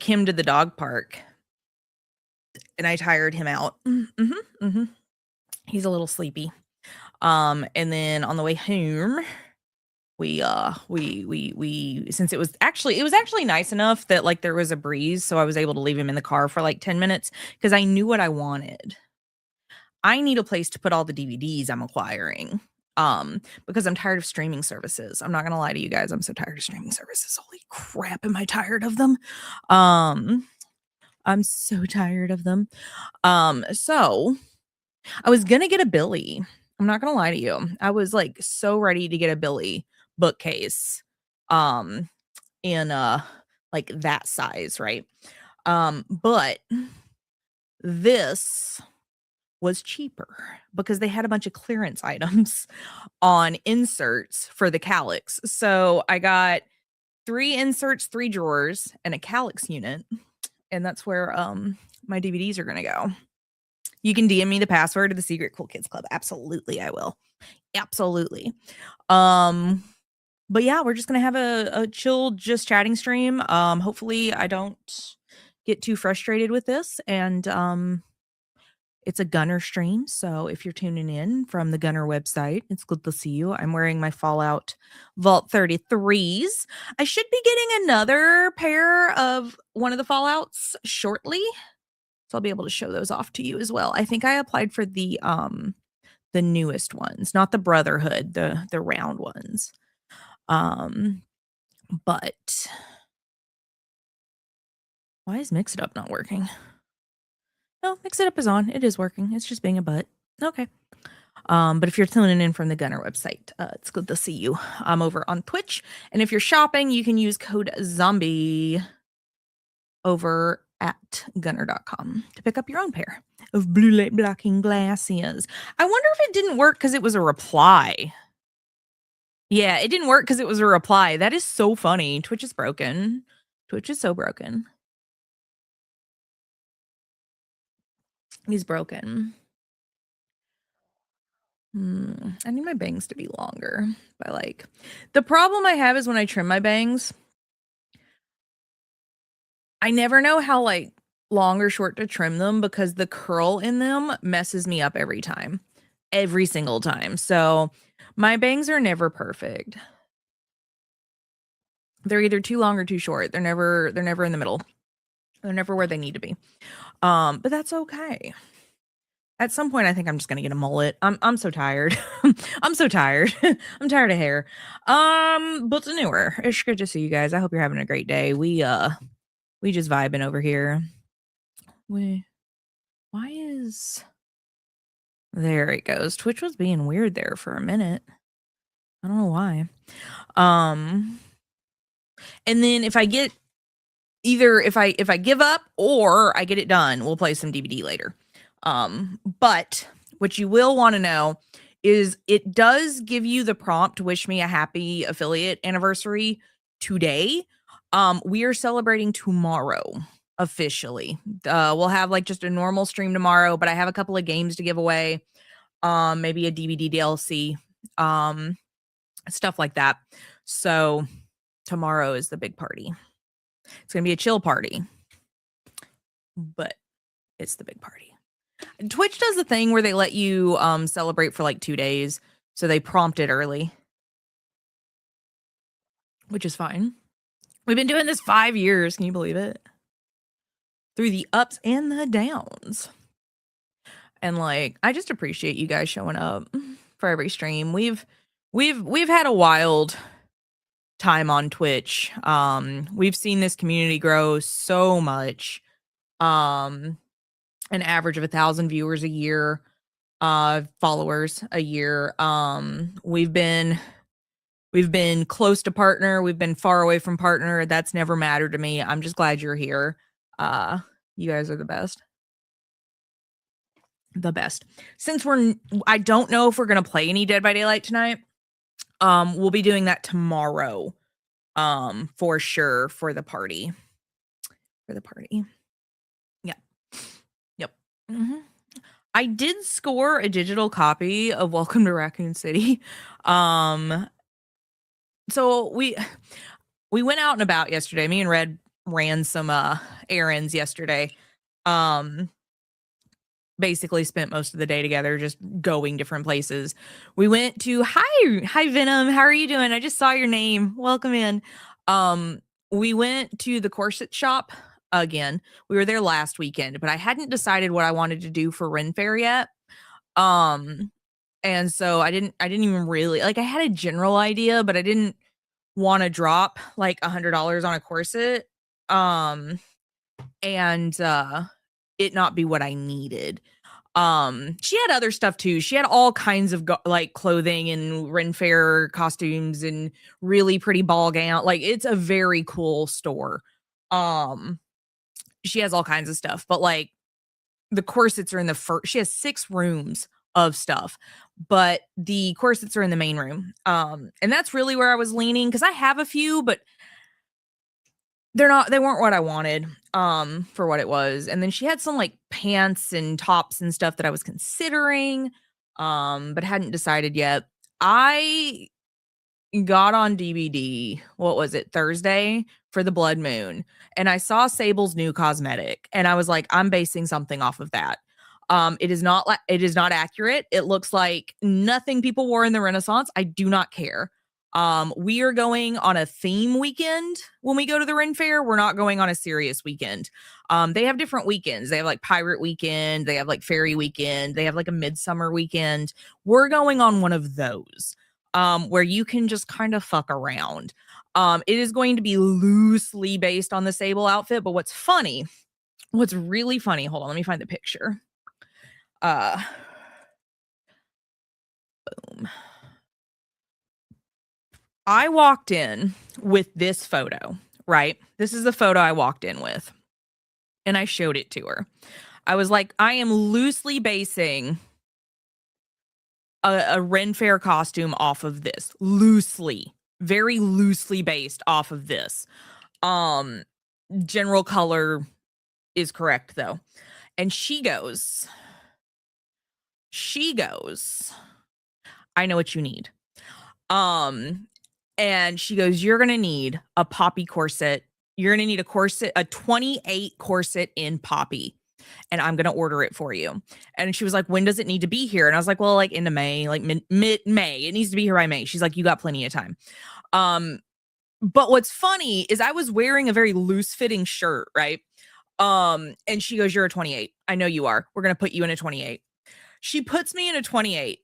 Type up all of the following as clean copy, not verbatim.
him to the dog park and I tired him out. He's a little sleepy. And then on the way home, we since it was actually nice enough that like there was a breeze, so I was able to leave him in the car for like 10 minutes because I knew what I wanted. I need a place to put all the DVDs I'm acquiring. Because I'm tired of streaming services. I'm not gonna lie to you guys, I'm so tired of streaming services. Holy crap, am I tired of them? I'm so tired of them. So I was gonna get a Billy. I'm not gonna lie to you. I was like so ready to get a Billy bookcase. In like that size, right? But this was cheaper because they had a bunch of clearance items on inserts for the Calyx. So I got 3 inserts, 3 drawers, and a Calyx unit. And that's where my DVDs are gonna go. You can DM me the password to the Secret Cool Kids Club. Absolutely, I will. Absolutely. But yeah, we're just gonna have a chill, just chatting stream. Hopefully I don't get too frustrated with this. And it's a Gunnar stream, so if you're tuning in from the Gunnar website, it's good to see you. I'm wearing my Fallout Vault 33s. I should be getting another pair of one of the Fallouts shortly, so I'll be able to show those off to you as well. I think I applied for the newest ones, not the Brotherhood, the round ones. But why is Mix It Up not working? No, Mix It Up is on. It is working. It's just being a butt. Okay. But if you're tuning in from the Gunnar website, it's good to see you. I'm over on Twitch. And if you're shopping, you can use code ZOMBIE over at gunnar.com to pick up your own pair of blue light blocking glasses. I wonder if it didn't work because it was a reply. Yeah, it didn't work because it was a reply. That is so funny. Twitch is broken. Twitch is so broken. He's broken. I need my bangs to be longer. But like, the problem I have is when I trim my bangs, I never know how like long or short to trim them because the curl in them messes me up every time. Every single time. So my bangs are never perfect. They're either too long or too short. They're never in the middle. They're never where they need to be. But that's okay. At some point, I think I'm just gonna get a mullet. I'm so tired. I'm so tired. I'm tired of hair. But anyway, it's good to see you guys. I hope you're having a great day. We just vibing over here. Why is there it goes. Twitch was being weird there for a minute. I don't know why. And then if I get either if I give up or I get it done, we'll play some DVD later. But what you will want to know is it does give you the prompt to wish me a happy affiliate anniversary today. We are celebrating tomorrow officially. We'll have like just a normal stream tomorrow, but I have a couple of games to give away. Maybe a DVD DLC, stuff like that. So tomorrow is the big party. It's going to be a chill party, but it's the big party. Twitch does the thing where they let you celebrate for like 2 days. So they prompt it early, which is fine. We've been doing this 5 years. Can you believe it? Through the ups and the downs. And like, I just appreciate you guys showing up for every stream. We've had a wild time on Twitch. We've seen this community grow so much. An average of 1,000 viewers a year, followers a year. We've been close to partner. We've been far away from partner. That's never mattered to me. I'm just glad you're here. You guys are the best. The best. Since I don't know if we're going to play any Dead by Daylight tonight. We'll be doing that tomorrow. For sure for the party. Yep. Mm-hmm. I did score a digital copy of Welcome to Raccoon City. So we went out and about yesterday. Me and Red ran some errands yesterday. Basically spent most of the day together just going different places. We went to hi Venom, how are you doing? I just saw your name. Welcome in. We went to the corset shop again. We were there last weekend, but I hadn't decided what I wanted to do for Ren Fair yet. And so I didn't even really like, I had a general idea, but I didn't want to drop like $100 on a corset. And it not be what I needed. She had other stuff too. She had all kinds of like clothing and Ren Fair costumes and really pretty ball gown. Like it's a very cool store. She has all kinds of stuff, but like the corsets are in the first. She has 6 rooms of stuff, but the corsets are in the main room. And that's really where I was leaning because I have a few, but they weren't what I wanted for what it was. And then she had some like pants and tops and stuff that I was considering but hadn't decided yet. I got on DVD, what was it, Thursday for the Blood Moon, and I saw Sable's new cosmetic and I was like, I'm basing something off of that. It is not accurate. It looks like nothing people wore in the Renaissance. I do not care. We are going on a theme weekend when we go to the Ren Fair. We're not going on a serious weekend. They have different weekends. They have like Pirate Weekend. They have like Fairy Weekend. They have like a Midsummer Weekend. We're going on one of those where you can just kind of fuck around. It is going to be loosely based on the Sable outfit. But what's really funny, hold on, let me find the picture. Boom. I walked in with this photo, right? This is the photo I walked in with. And I showed it to her. I was like, I am loosely basing a Ren Fair costume off of this. Loosely. Very loosely based off of this. General color is correct, though. And she goes, I know what you need. And she goes, you're going to need a poppy corset. You're going to need a corset, a 28 corset in poppy. And I'm going to order it for you. And she was like, when does it need to be here? And I was like, well, like into May, like mid-May. It needs to be here by May. She's like, you got plenty of time. But what's funny is I was wearing a very loose fitting shirt, right? And she goes, you're a 28. I know you are. We're going to put you in a 28. She puts me in a 28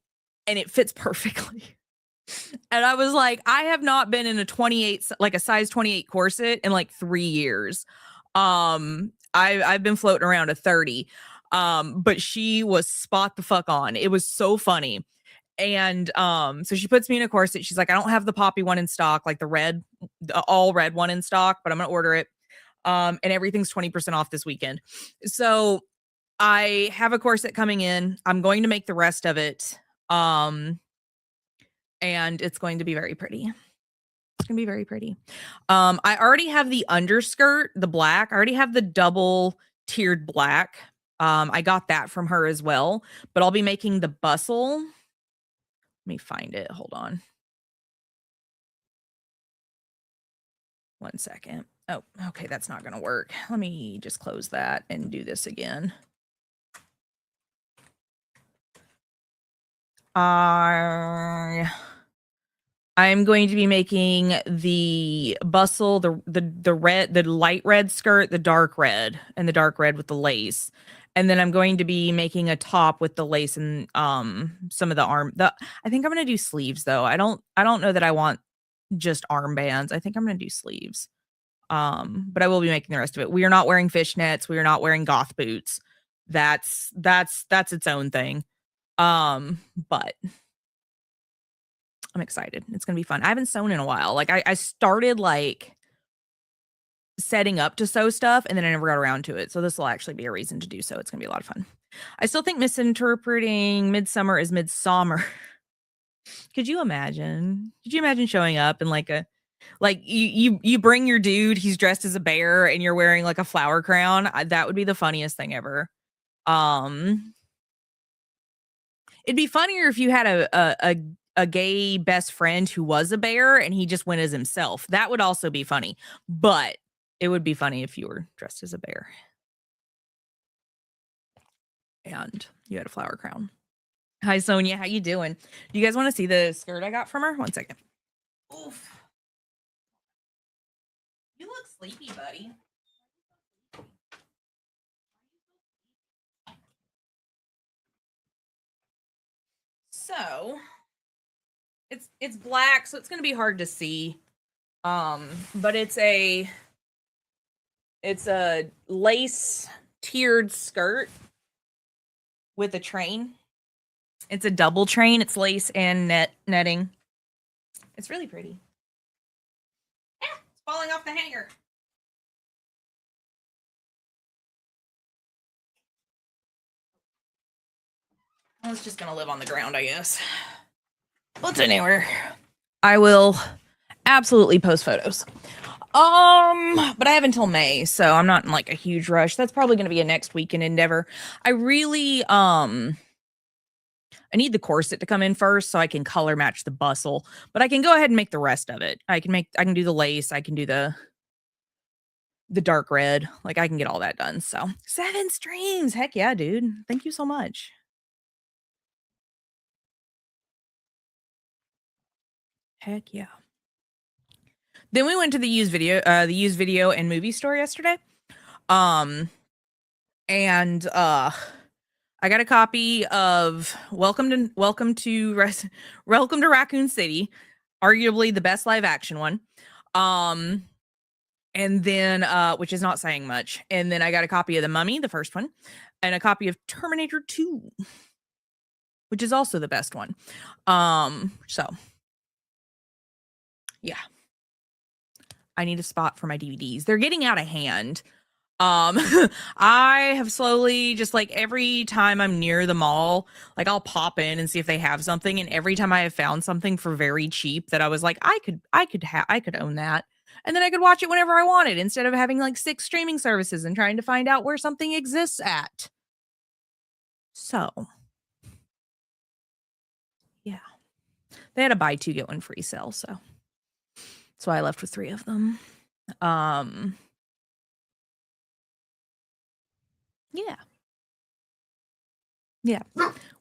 and it fits perfectly. And I was like, I have not been in a 28, like a size 28 corset in like 3 years. I've been floating around a 30. But she was spot the fuck on. It was so funny. And so she puts me in a corset. She's like, I don't have the poppy one in stock, like the all red one in stock, but I'm gonna order it. And everything's 20% off this weekend. So I have a corset coming in. I'm going to make the rest of it. And it's going to be very pretty. It's going to be very pretty. I already have the underskirt, the black. I already have the double tiered black. I got that from her as well, but I'll be making the bustle. Let me find it. Hold on. 1 second. Oh, okay. That's not going to work. Let me just close that and do this again. I'm going to be making the bustle, the red, the light red skirt, the dark red, and the dark red with the lace. And then I'm going to be making a top with the lace and some of the arm. I think I'm going to do sleeves though. I don't know that I want just armbands. I think I'm going to do sleeves. But I will be making the rest of it. We are not wearing fishnets. We are not wearing goth boots. That's its own thing. But I'm excited. It's going to be fun. I haven't sewn in a while. Like I started like setting up to sew stuff and then I never got around to it. So this will actually be a reason to do so. It's going to be a lot of fun. I still think misinterpreting midsummer is midsummer. Could you imagine? Could you imagine showing up in like you bring your dude, he's dressed as a bear and you're wearing like a flower crown? That would be the funniest thing ever. It'd be funnier if you had a gay best friend who was a bear and he just went as himself. That would also be funny. But It would be funny if you were dressed as a bear. And you had a flower crown. Hi, Sonia. How you doing? Do you guys want to see the skirt I got from her? One second. Oof. You look sleepy, buddy. So it's black, so it's gonna be hard to see. But it's a lace tiered skirt with a train. It's a double train. It's lace and netting. It's really pretty. Ah, it's falling off the hanger. Well, it's just gonna live on the ground, I guess. What's anywhere? I will absolutely post photos. But I have until May, so I'm not in like a huge rush. That's probably gonna be a next weekend endeavor. I really I need the corset to come in first so I can color match the bustle, but I can go ahead and make the rest of it. I can do the lace, I can do the dark red. Like I can get all that done. So 7 streams. Heck yeah, dude. Thank you so much. Heck yeah. Then we went to the used video and movie store yesterday. And I got a copy of Welcome to Raccoon City, arguably the best live action one. And then which is not saying much. And then I got a copy of The Mummy, the first one, and a copy of Terminator 2, which is also the best one. So yeah. I need a spot for my DVDs. They're getting out of hand. I have slowly, just like every time I'm near the mall, like I'll pop in and see if they have something. And every time I have found something for very cheap that I was like, I could own that. And then I could watch it whenever I wanted instead of having like 6 streaming services and trying to find out where something exists at. So yeah, they had a buy 2 get 1 free sale. So that's why I left with 3 of them. Yeah. Yeah.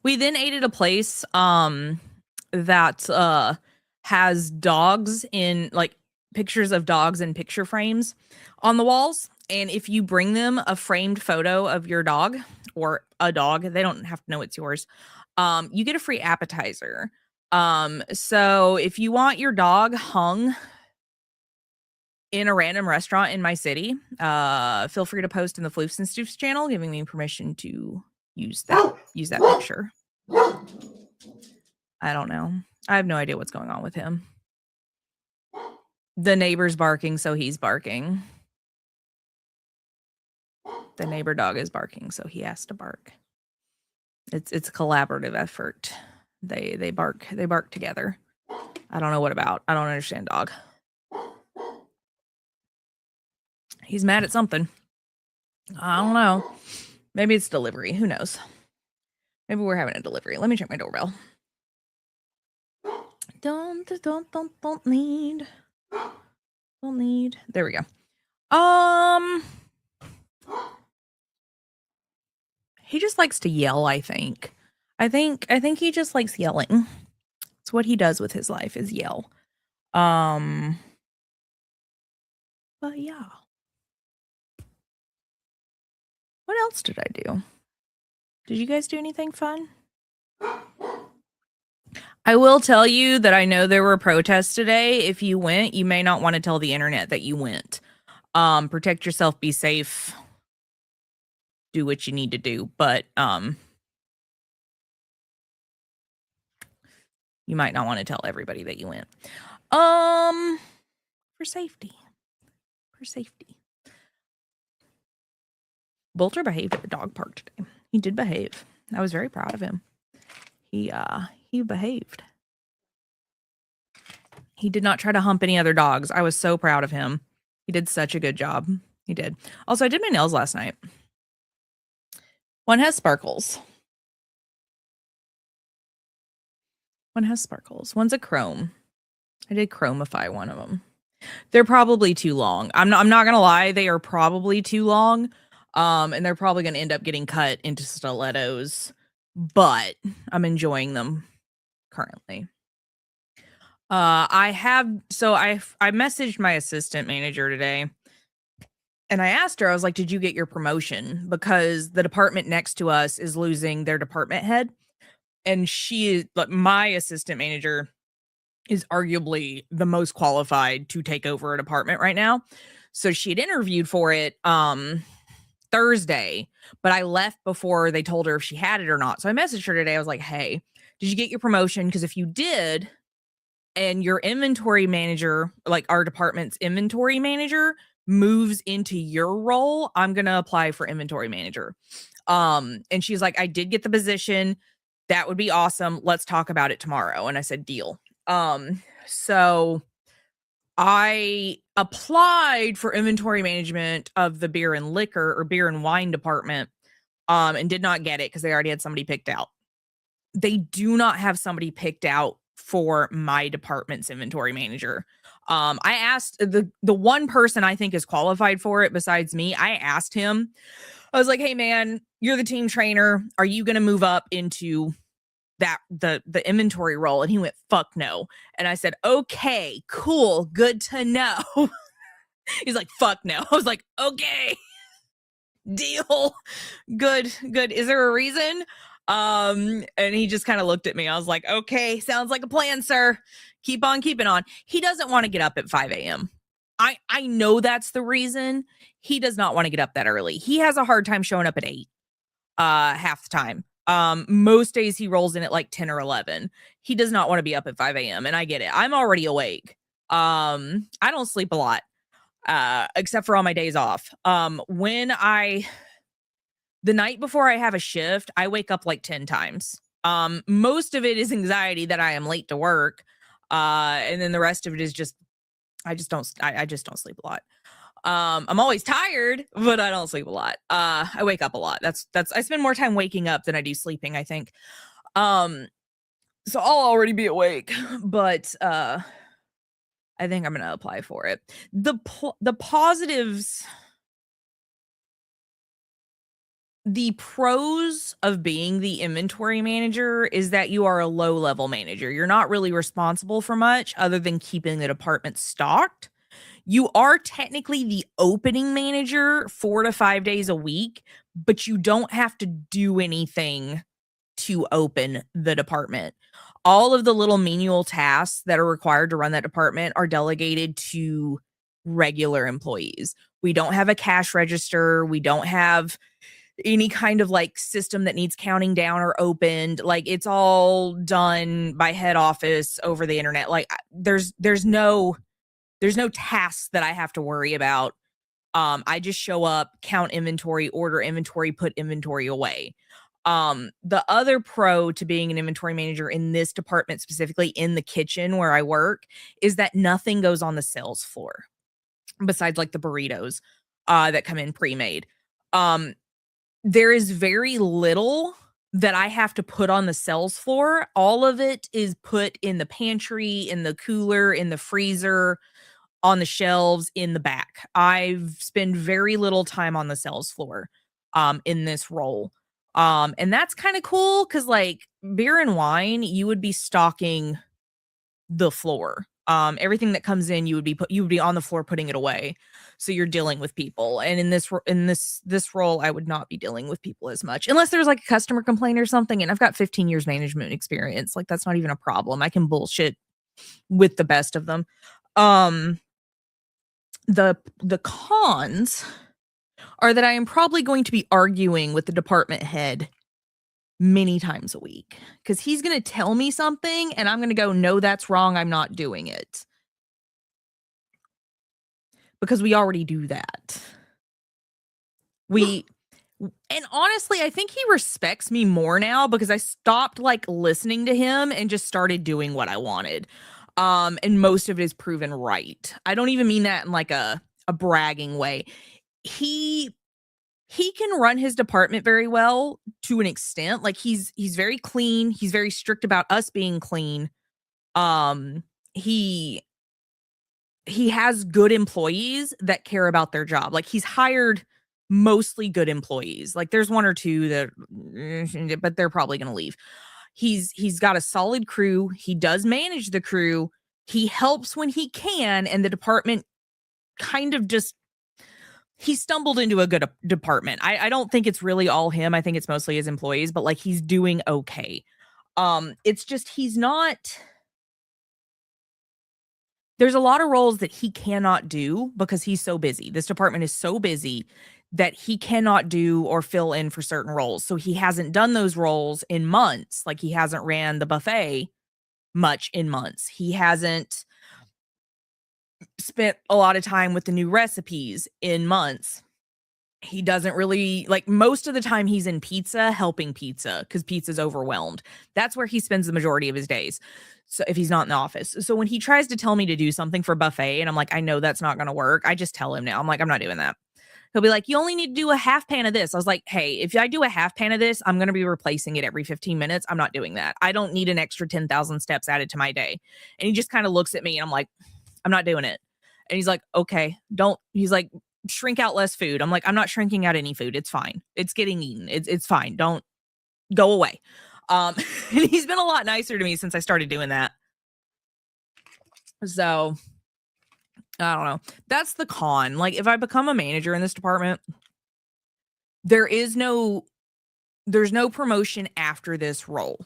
We then ate at a place that has dogs in like pictures of dogs in picture frames on the walls. And if you bring them a framed photo of your dog or a dog, they don't have to know it's yours. You get a free appetizer. So if you want your dog hung in a random restaurant in my city, feel free to post in the Floofs and Stoofs channel, giving me permission to use that picture. I don't know. I have no idea what's going on with him. The neighbor's barking, so he's barking. The neighbor dog is barking, so he has to bark. It's a collaborative effort. They bark together. I don't know what about. I don't understand dog. He's mad at something. I don't know. Maybe it's delivery. Who knows? Maybe we're having a delivery. Let me check my doorbell. Don't need. There we go. He just likes to yell, I think. I think he just likes yelling. It's what he does with his life is yell. But yeah. What else did I do? Did you guys do anything fun? I will tell you that I know there were protests today. If you went, you may not want to tell the internet that you went. Protect yourself, be safe, do what you need to do, but you might not want to tell everybody that you went. For safety. Bolter behaved at the dog park today. He did behave. I was very proud of him. He behaved. He did not try to hump any other dogs. I was so proud of him. He did such a good job. He did. Also, I did my nails last night. One has sparkles. One's a chrome. I did chromify one of them. They're probably too long. I'm not gonna lie, they are probably too long. And they're probably gonna end up getting cut into stilettos, but I'm enjoying them currently. I messaged my assistant manager today and I asked her, I was like, did you get your promotion? Because the department next to us is losing their department head. And she is like, my assistant manager is arguably the most qualified to take over a department right now. So she had interviewed for it Thursday, but I left before they told her if she had it or not. So I messaged her today. I was like, hey, did you get your promotion? Because if you did, and your inventory manager, like our department's inventory manager, moves into your role, I'm gonna apply for inventory manager. And she's like, I did get the position. That would be awesome. Let's talk about it tomorrow. And I said, deal. So I applied for inventory management of the beer and liquor or beer and wine department, and did not get it because they already had somebody picked out. They do not have somebody picked out for my department's inventory manager. I asked the one person I think is qualified for it besides me. I asked him, I was like, hey man, you're the team trainer. Are you going to move up into the inventory role? And he went, fuck no. And I said, okay, cool. Good to know. He's like, fuck no. I was like, okay, deal. Good. Is there a reason? And he just kind of looked at me. I was like, okay, sounds like a plan, sir. Keep on keeping on. He doesn't want to get up at 5 a.m. I know that's the reason. He does not want to get up that early. He has a hard time showing up at 8, half the time. Most days he rolls in at like 10 or 11. He does not want to be up at 5 a.m. And I get it. I'm already awake. I don't sleep a lot, except for on my days off. The night before I have a shift, I wake up like 10 times. Most of it is anxiety that I am late to work. And then the rest of it is just, I just don't sleep a lot. I'm always tired, but I don't sleep a lot. I wake up a lot. I spend more time waking up than I do sleeping, I think. So I'll already be awake, but, I think I'm going to apply for it. The positives, the pros of being the inventory manager is that you are a low level manager. You're not really responsible for much other than keeping the department stocked. You are technically the opening manager 4 to 5 days a week, but you don't have to do anything to open the department. All of the little menial tasks that are required to run that department are delegated to regular employees. We don't have a cash register. We don't have any kind of like system that needs counting down or opened. Like it's all done by head office over the internet. Like there's no tasks that I have to worry about. I just show up, count inventory, order inventory, put inventory away. The other pro to being an inventory manager in this department, specifically in the kitchen where I work, is that nothing goes on the sales floor besides like the burritos that come in pre-made. There is very little that I have to put on the sales floor. All of it is put in the pantry, in the cooler, in the freezer, on the shelves, in the back. I've spent very little time on the sales floor in this role. And that's kind of cool because like beer and wine, you would be stocking the floor. Everything that comes in, you would be on the floor putting it away. So you're dealing with people. And in this role, I would not be dealing with people as much unless there's like a customer complaint or something. And I've got 15 years management experience. Like that's not even a problem. I can bullshit with the best of them. The cons are that I am probably going to be arguing with the department head many times a week because he's going to tell me something and I'm going to go, no, that's wrong. I'm not doing it. Because we already do that. And honestly, I think he respects me more now because I stopped like listening to him and just started doing what I wanted. And most of it is proven right. I don't even mean that in like a bragging way. He can run his department very well to an extent. Like he's very clean. He's very strict about us being clean. He he has good employees that care about their job. Like, he's hired mostly good employees. Like, there's one or two that, but they're probably going to leave. He's got a solid crew. He does manage the crew. He helps when he can, and the department kind of just he stumbled into a good department. I don't think it's really all him. I think it's mostly his employees, but like he's doing okay. It's just he's not there's a lot of roles that he cannot do because he's so busy. This department is so busy that he cannot do or fill in for certain roles. So he hasn't done those roles in months. Like, he hasn't ran the buffet much in months. He hasn't spent a lot of time with the new recipes in months. He doesn't really like most of the time he's in pizza helping pizza because pizza's overwhelmed. That's where he spends the majority of his days. So if he's not in the office. So when he tries to tell me to do something for buffet and I'm like, I know that's not going to work. I just tell him now. I'm like, I'm not doing that. He'll be like, you only need to do a half pan of this. I was like, hey, if I do a half pan of this, I'm going to be replacing it every 15 minutes. I'm not doing that. I don't need an extra 10,000 steps added to my day. And he just kind of looks at me and I'm like, I'm not doing it. And he's like, okay, he's like, shrink out less food. I'm like, I'm not shrinking out any food. It's fine. It's getting eaten. It's fine. Don't go away. And he's been a lot nicer to me since I started doing that. So I don't know. That's the con. Like, if I become a manager in this department, there's no promotion after this role.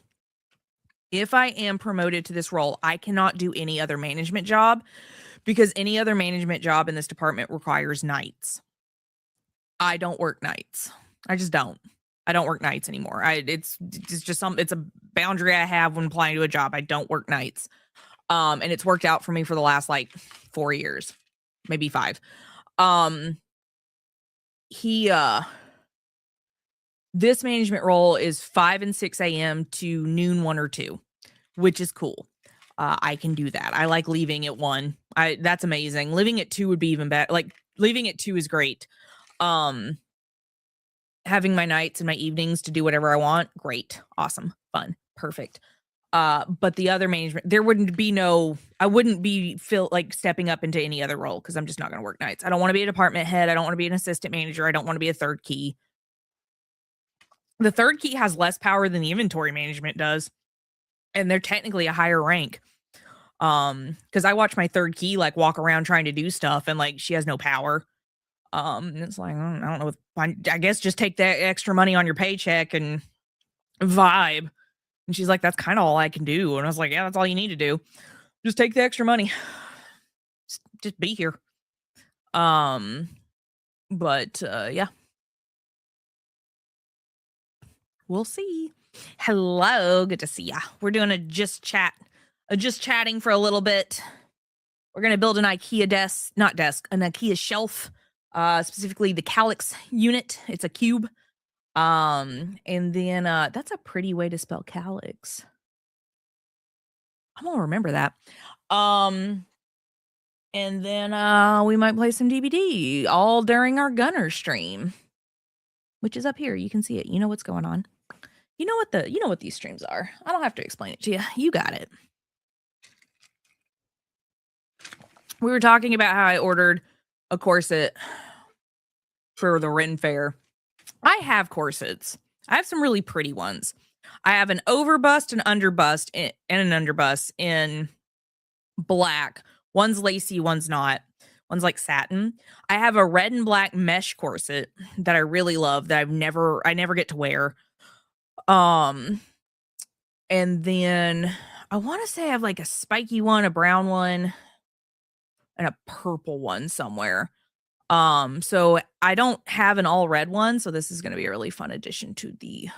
If I am promoted to this role, I cannot do any other management job because any other management job in this department requires nights. I don't work nights. I just don't. I don't work nights anymore. It's just it's a boundary I have when applying to a job. I don't work nights. And it's worked out for me for the last like 4 years, maybe 5. This management role is 5 and 6 a.m. to noon, 1 or 2, which is cool. I can do that. I like leaving at 1. That's amazing. Leaving at 2 would be even better. Like, leaving at 2 is great. Having my nights and my evenings to do whatever I want, great, awesome, fun, perfect. But the other management, I wouldn't be stepping up into any other role because I'm just not going to work nights. I don't want to be a department head. I don't want to be an assistant manager. I don't want to be a third key. The third key has less power than the inventory management does. And they're technically a higher rank. Because I watch my third key like walk around trying to do stuff and like she has no power. And it's like, I don't know. I guess just take that extra money on your paycheck and vibe. And she's like, that's kind of all I can do. And I was like, yeah, that's all you need to do. Just take the extra money. Just be here. But yeah. We'll see. Hello, good to see ya. We're doing a just chatting for a little bit. We're gonna build an IKEA an IKEA shelf, specifically the Calyx unit. It's a cube. And then that's a pretty way to spell Calyx. I'm gonna remember that. And then we might play some DBD all during our Gunnar stream, which is up here. You can see it. You know what's going on. You know what these streams are. I don't have to explain it to you. You got it. We were talking about how I ordered a corset for the Ren Fair. I have corsets. I have some really pretty ones. I have an overbust, an underbust, and an underbust in black. One's lacy, one's not. One's like satin. I have a red and black mesh corset that I really love that I never get to wear. And then I want to say I have like a spiky one, a brown one, and a purple one somewhere. So I don't have an all red one, so this is going to be a really fun addition to the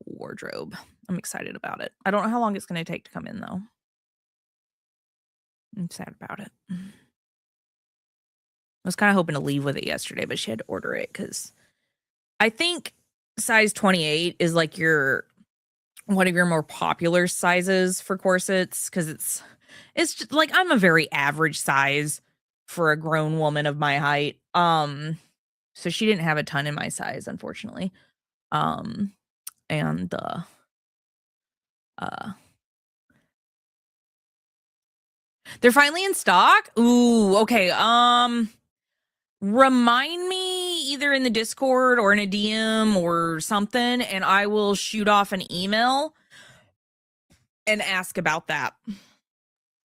wardrobe. I'm excited about it. I don't know how long it's going to take to come in though. I'm sad about it. I was kind of hoping to leave with it yesterday, but she had to order it because I think size 28 is like one of your more popular sizes for corsets because it's just like I'm a very average size for a grown woman of my height. So she didn't have a ton in my size, unfortunately. They're finally in stock? Ooh, okay. Remind me either in the Discord or in a DM or something, and I will shoot off an email and ask about that.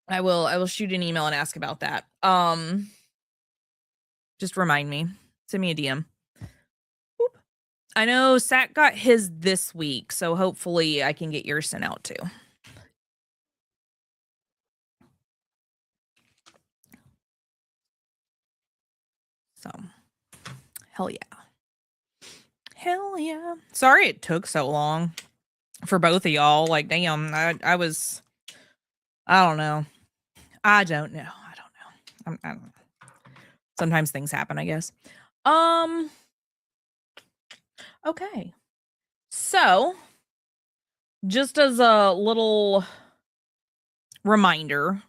I will shoot an email and ask about that. Just remind me. Send me a DM. Boop. I know Sack got his this week, so hopefully I can get yours sent out too. So, hell yeah. Hell yeah. Sorry it took so long for both of y'all. Like, damn, I don't know. I don't know. I don't know. Sometimes things happen, I guess. Okay. So, just as a little reminder,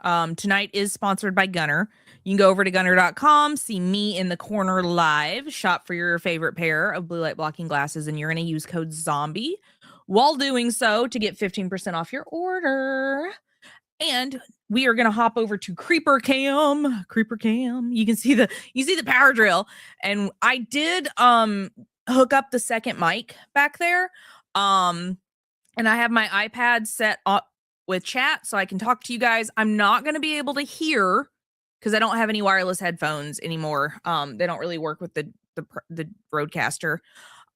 tonight is sponsored by Gunnar. You can go over to gunnar.com, see me in the corner live, shop for your favorite pair of blue light blocking glasses, and you're going to use code ZOMBIE while doing so to get 15% off your order. And we are going to hop over to Creeper Cam. You can see the power drill. And I did hook up the second mic back there. And I have my iPad set up with chat so I can talk to you guys. I'm not going to be able to hear because I don't have any wireless headphones anymore. They don't really work with the Rodecaster.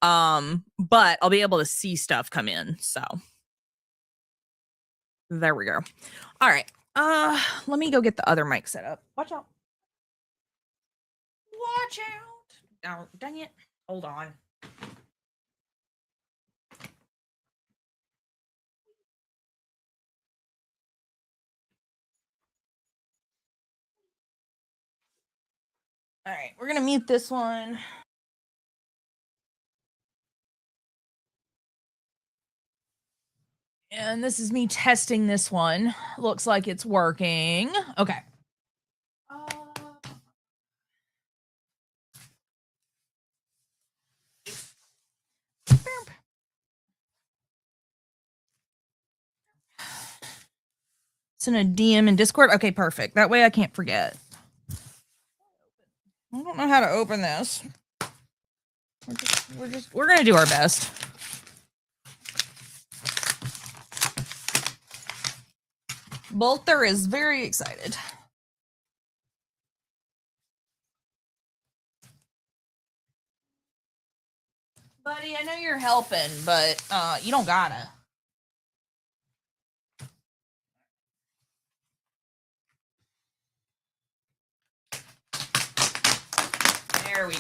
But I'll be able to see stuff come in. So there we go. All right. Let me go get the other mic set up. Watch out. Watch out. Oh, dang it. Hold on. All right, we're going to mute this one. And this is me testing this one. Looks like it's working. Okay. Send a DM in Discord. Okay, perfect. That way I can't forget. I don't know how to open this. We're gonna do our best. Bolter is very excited. Buddy, I know you're helping, but you don't gotta. There we go.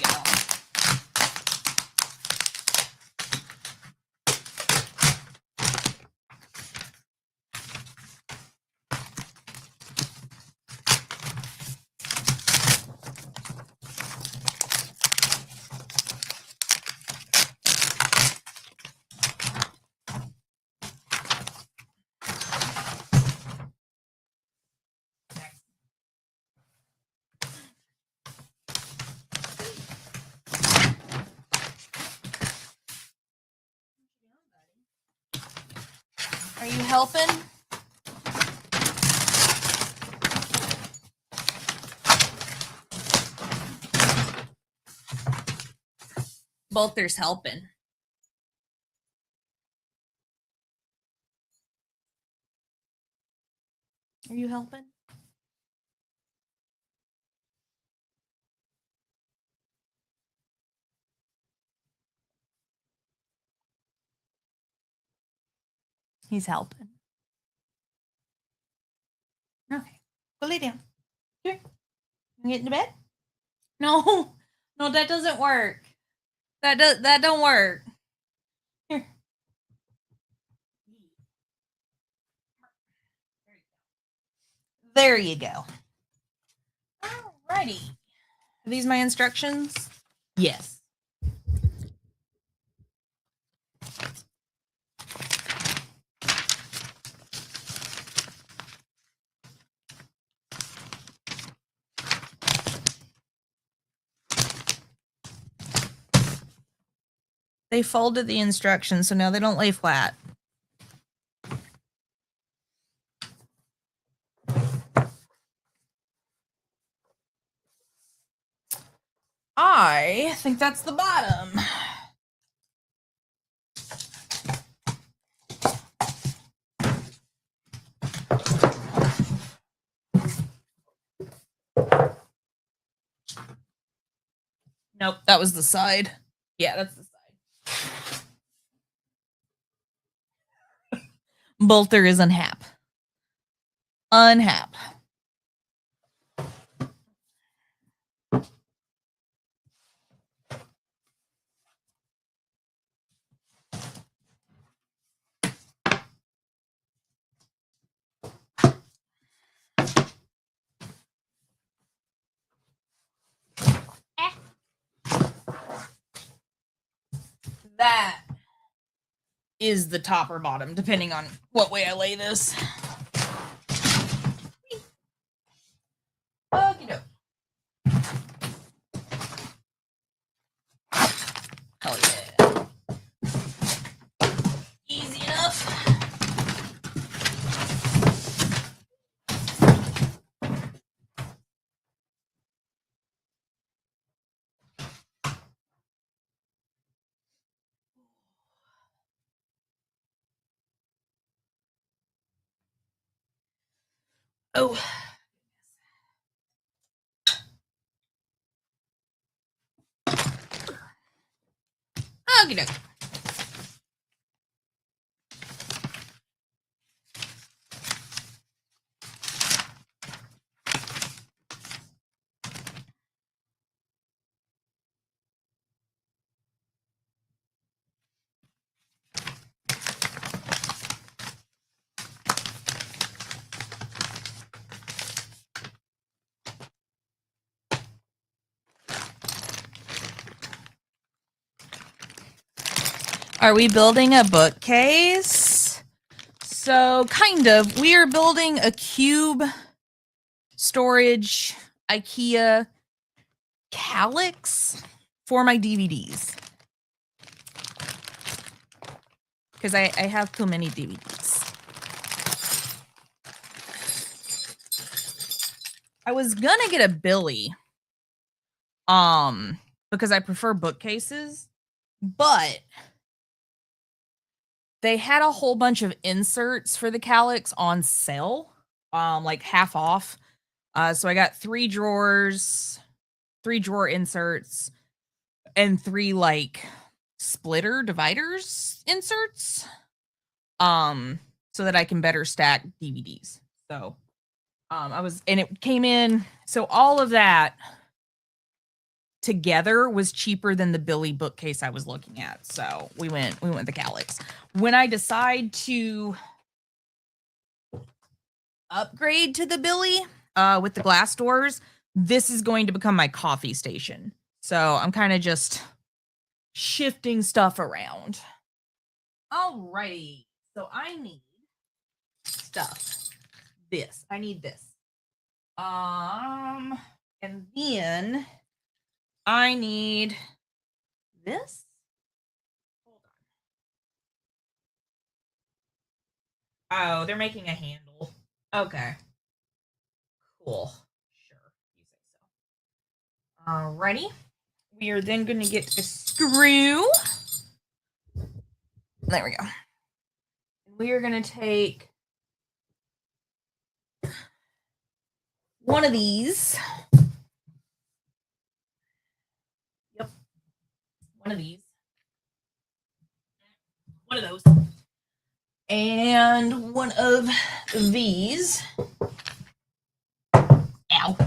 Are you helping? Bolter's helping. Are you helping? He's helping. Okay. Go lay down. Here. You get into bed? No. No, that doesn't work. That don't work. Here. There you go. Alrighty. Are these my instructions? Yes. They folded the instructions, so now they don't lay flat. I think that's the bottom. Nope, that was the side. Yeah, that's the side. Bolter is unhap. Unhap. That is the top or bottom, depending on what way I lay this. Okie doke. Hell yeah. Easy enough. Oh. Okie doke. Are we building a bookcase? So, kind of. We are building a cube storage IKEA calyx for my DVDs. Because I have too many DVDs. I was gonna get a Billy. Because I prefer bookcases, but they had a whole bunch of inserts for the calyx on sale, like half off. So I got 3 drawers, 3 drawer inserts, and 3 like splitter dividers inserts, so that I can better stack DVDs. So, and it came in. So all of that together was cheaper than the Billy bookcase I was looking at. So we went the calyx. When I decide to upgrade to the Billy with the glass doors, this is going to become my coffee station. So I'm kind of just shifting stuff around. Alrighty. So I need stuff. This. I need this. And then I need this. Hold on. Oh, they're making a handle. Okay. Cool. Sure. You say so. Alrighty. We are then going to get a screw. There we go. We are going to take one of these. Yep. One of these. One of those. And one of these. Ow.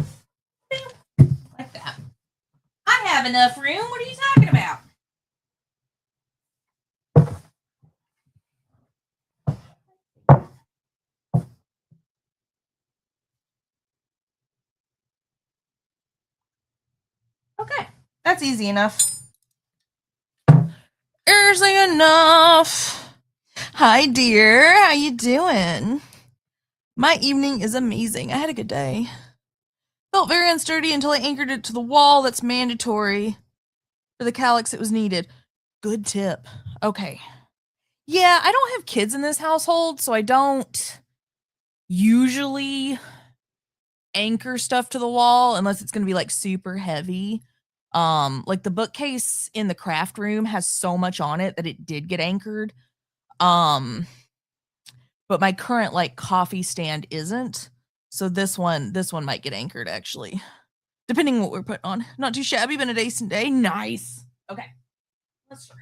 Like that. I have enough room. What are you talking about? Okay, that's easy enough. Easy enough. Hi, dear. How you doing? My evening is amazing. I had a good day. Felt very unsturdy until I anchored it to the wall. That's mandatory. For the calyx, it was needed. Good tip. Okay. Yeah, I don't have kids in this household, so I don't usually anchor stuff to the wall unless it's going to be like super heavy. Like the bookcase in the craft room has so much on it that it did get anchored. But my current like coffee stand isn't. So this one might get anchored actually. Depending on what we're putting on. Not too shabby, been a decent day. Nice. Okay. Let's try.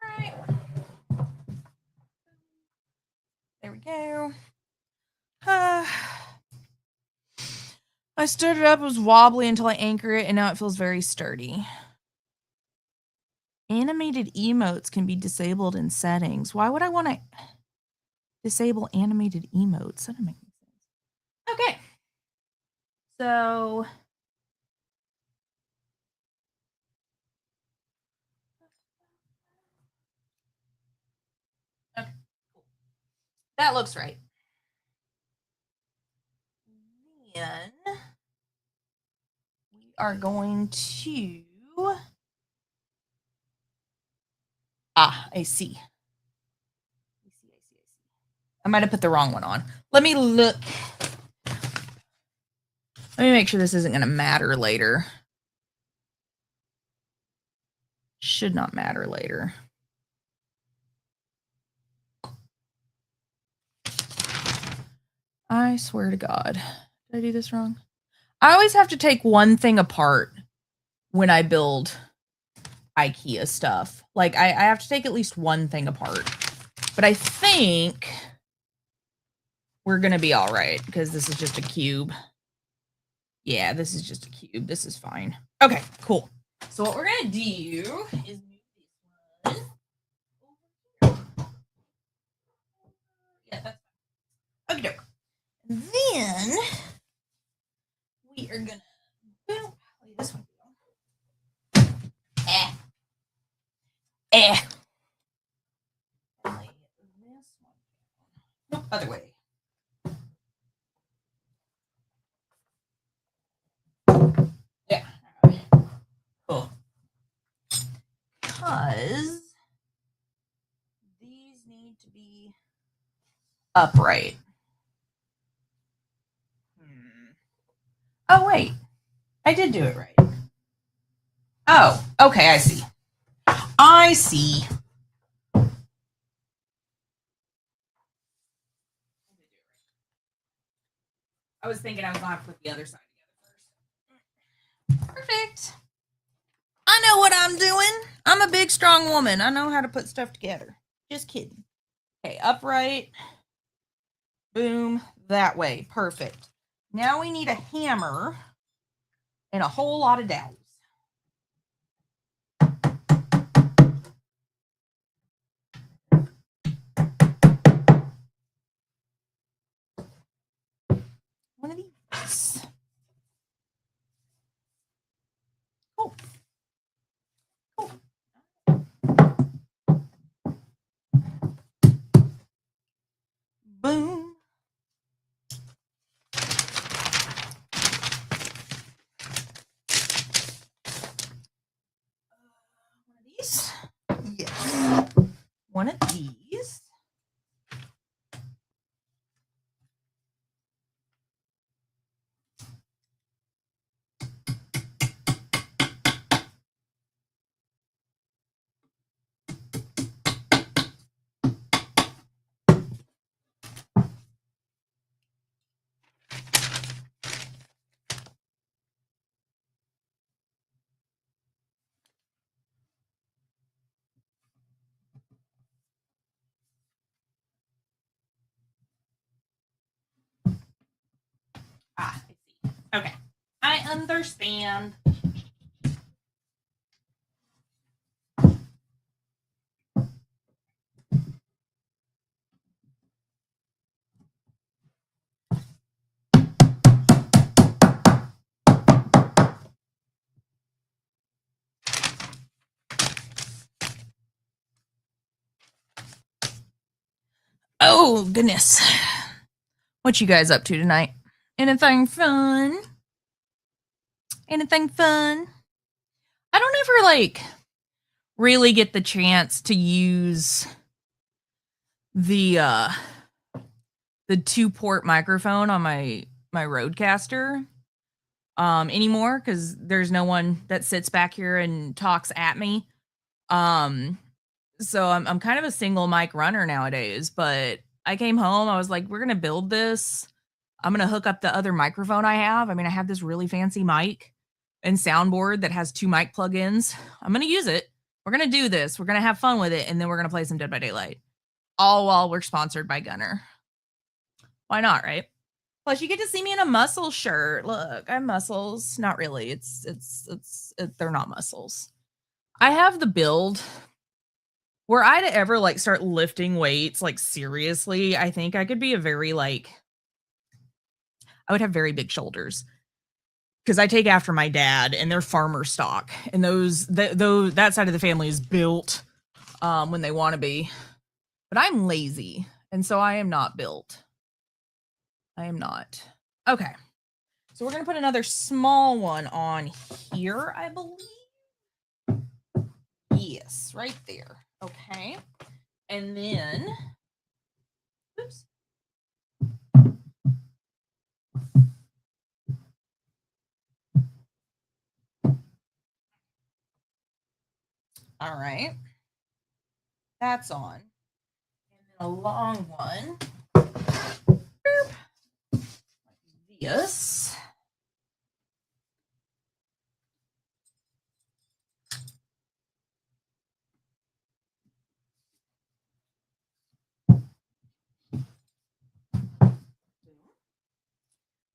Alright. There we go. I started up, it was wobbly until I anchor it, and now it feels very sturdy. Animated emotes can be disabled in settings. Why would I want to disable animated emotes? That doesn't make any sense. Okay. So okay, cool. That looks right. Then we are going to I see. I might have put the wrong one on. Let me look. Let me make sure this isn't going to matter later. Should not matter later. I swear to God. Did I do this wrong? I always have to take one thing apart when I build IKEA stuff. Like, I have to take at least one thing apart. But I think we're going to be all right because this is just a cube. Yeah, this is just a cube. This is fine. Okay, cool. So what we're going to do is move this one over here. Yeah, that's fine. Okay, doke. Then we are going to lay this one down. Lay this one down. Nope, other way. Yeah. Cool. Because these need to be upright. Oh, wait. I did do it right. Oh, okay, I see. I see. I was thinking I was going to put the other side together first. Perfect. I know what I'm doing. I'm a big, strong woman. I know how to put stuff together. Just kidding. Okay, upright. Boom. That way. Perfect. Now we need a hammer and a whole lot of dowels. One of these. Cool. Cool. Boom. one of these. I see. Okay. I understand. Oh, goodness. What you guys up to tonight? Anything fun? Anything fun? I don't ever, like, really get the chance to use the 2-port microphone on my Rodecaster anymore, because there's no one that sits back here and talks at me. So I'm kind of a single mic runner nowadays, but I came home, I was like, we're gonna build this. I'm gonna hook up the other microphone I have. I mean, I have this really fancy mic and soundboard that has 2 mic plugins. I'm gonna use it. We're gonna do this. We're gonna have fun with it, and then we're gonna play some Dead by Daylight. All while we're sponsored by Gunnar. Why not, right? Plus, you get to see me in a muscle shirt. Look, I have muscles. Not really. They're not muscles. I have the build. Were I to ever, like, start lifting weights, like, seriously, I think I could be a very, like, I would have very big shoulders. Because I take after my dad, and they're farmer stock. And that side of the family is built when they want to be. But I'm lazy, and so I am not built. I am not. Okay. So we're going to put another small one on here, I believe. Yes, right there. Okay. And then, oops. All right. That's on. And then a long one. Yes.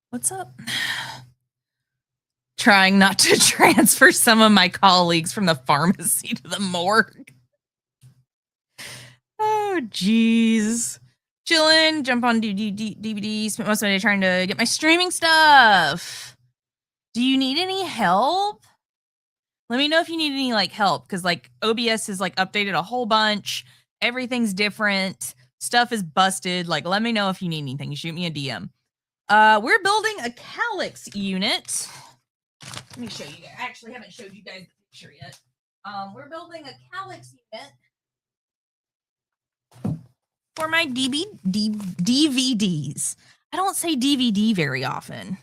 What's up? Trying not to transfer some of my colleagues from the pharmacy to the morgue. Oh, geez. Chillin', jump on DVD, spent most of my day trying to get my streaming stuff. Do you need any help? Let me know if you need any, like, help, because, like, OBS is, like, updated a whole bunch. Everything's different. Stuff is busted. Like, let me know if you need anything. You shoot me a DM. We're building a Calyx unit. Let me show you guys. I actually haven't showed you guys the picture yet. We're building a Calyx unit for my DVDs. I don't say DVD very often.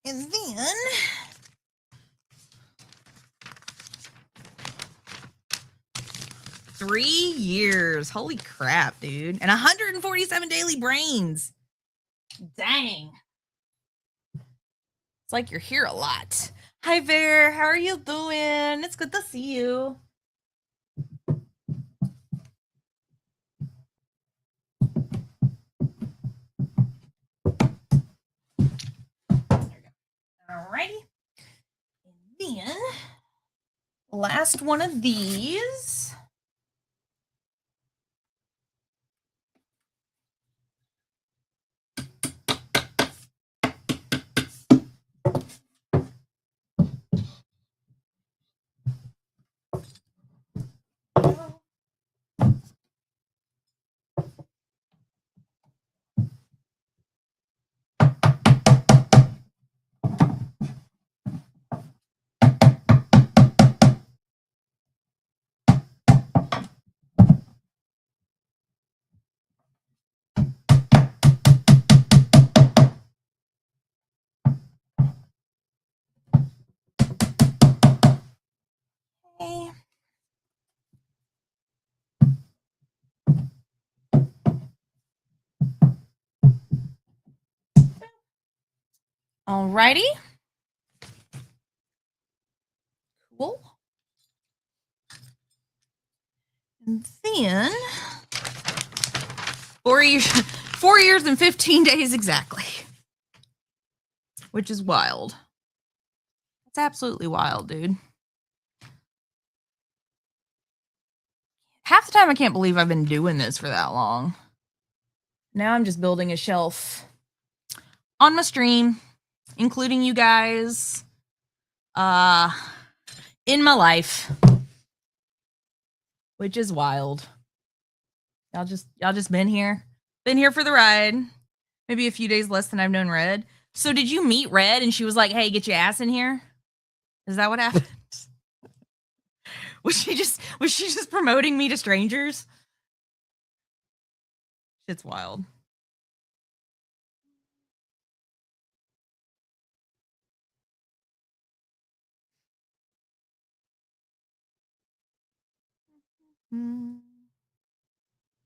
And then $3 years. Holy crap, dude. And 147 daily brains. Dang. It's like you're here a lot. Hi, Bear. How are you doing? It's good to see you. Alrighty. And then, last one of these. Alrighty. Cool. And then 4 years and 15 days exactly. Which is wild. It's absolutely wild, dude. Half the time I can't believe I've been doing this for that long. Now I'm just building a shelf on my stream, including you guys, in my life, which is wild. Y'all just been here for the ride. Maybe a few days less than I've known Red. So did you meet Red and she was like, "Hey, get your ass in here"? Is that what happened? Was she just promoting me to strangers? Shit's wild.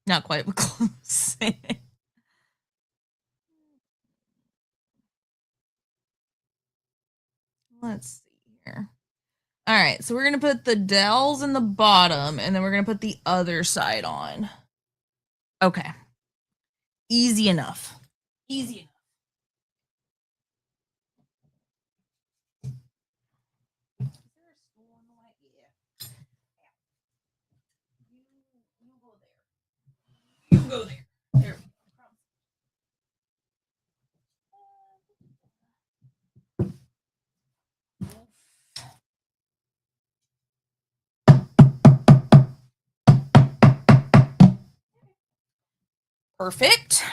Not quite close. Let's see here. All right, so we're gonna put the dowels in the bottom, and then we're gonna put the other side on. Okay. Easy enough. Easy enough. Is there a stool on the way? Yeah. You go there. You go there. There we go. Perfect.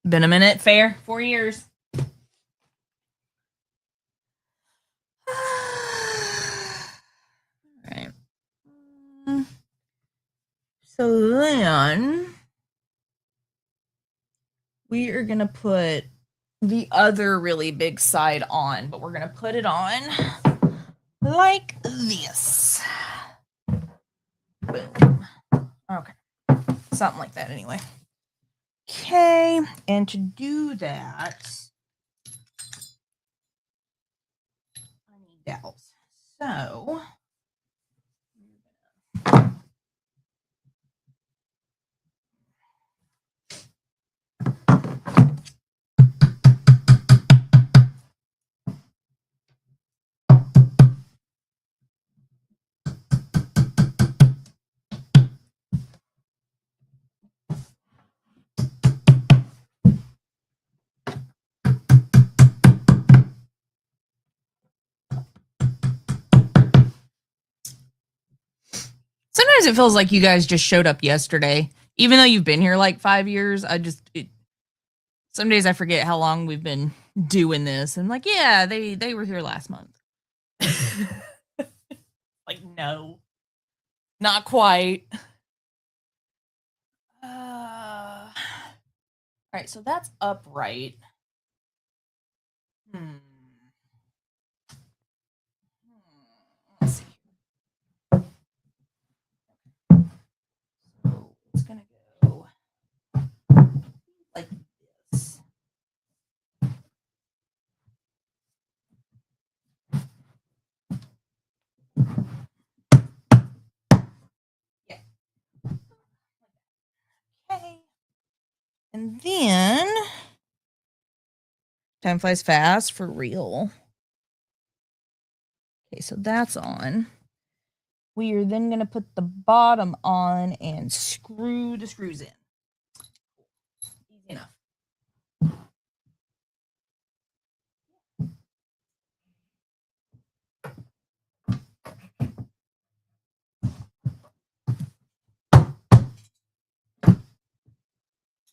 Been a minute, fair. 4 years. All right. So then we are going to put the other really big side on, but we're going to put it on like this. Boom. Okay. Something like that anyway. Okay. And to do that, I need dowels. So sometimes it feels like you guys just showed up yesterday. Even though you've been here like 5 years, some days I forget how long we've been doing this. And like, yeah, they were here last month. Like, no. Not quite. All right, so that's upright. Let's see. So it's gonna go like this. Yeah. Okay. And then time flies fast for real. Okay, so that's on. We are then going to put the bottom on and screw the screws in. Easy enough.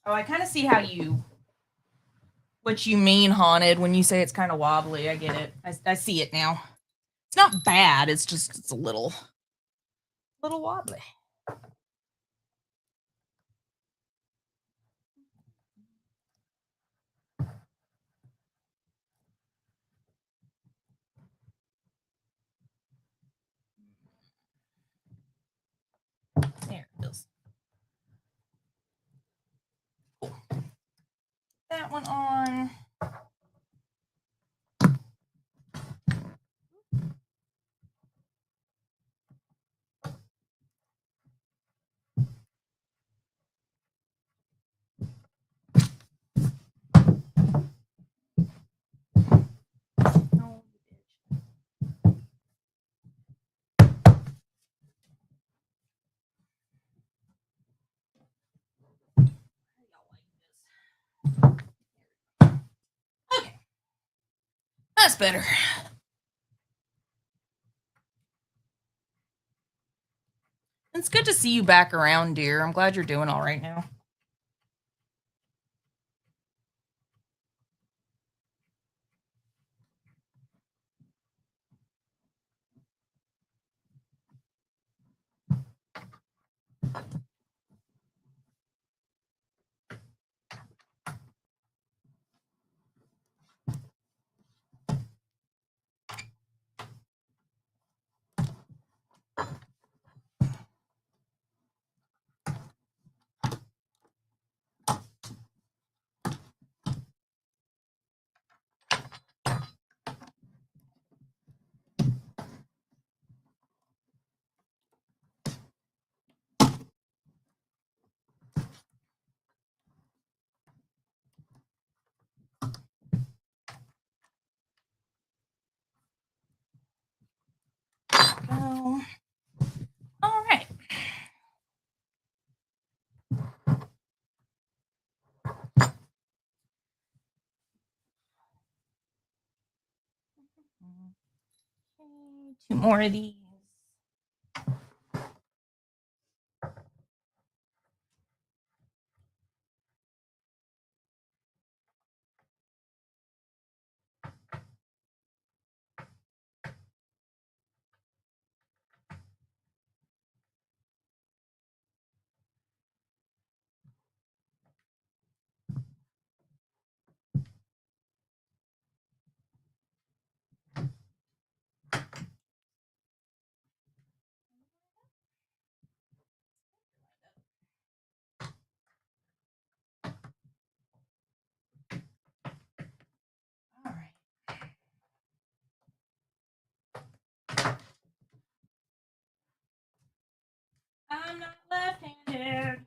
Oh, I kind of see what you mean, Haunted, when you say it's kind of wobbly. I get it. I see it now. It's not bad. It's a little wobbly. There it is. Cool. That one on. That's better. It's good to see you back around, dear. I'm glad you're doing all right now. All right. Two more of these. All right. I'm not left-handed.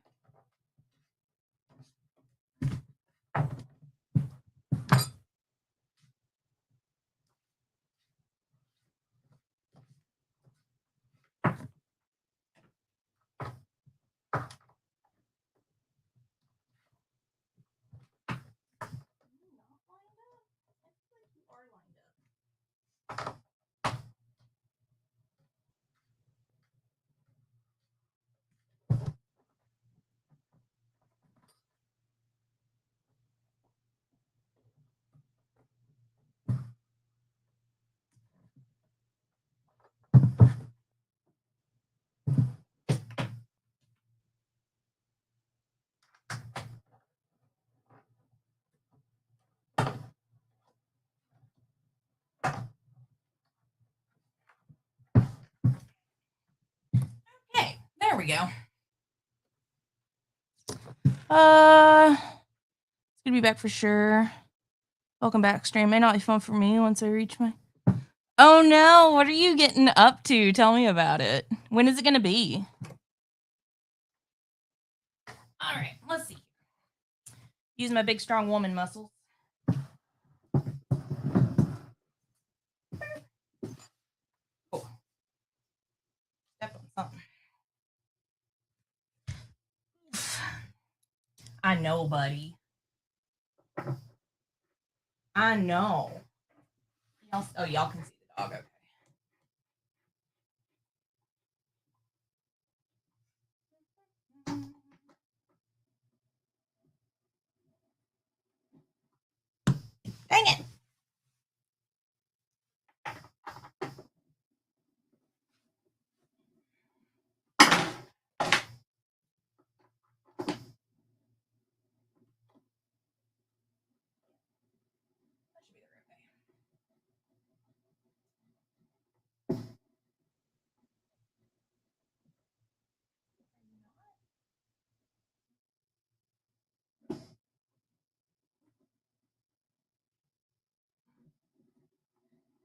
Okay, there we go. It's gonna be back for sure. Welcome back, stream. May not be fun for me once I reach my. Oh no! What are you getting up to? Tell me about it. When is it gonna be? All right, let's see. Use my big, strong woman muscles. Oh. Step on something. I know, buddy. I know. Oh, y'all can see the dog. Okay. Dang it.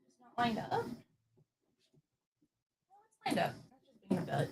It's not lined up. No, it's lined up. That's just being a butt.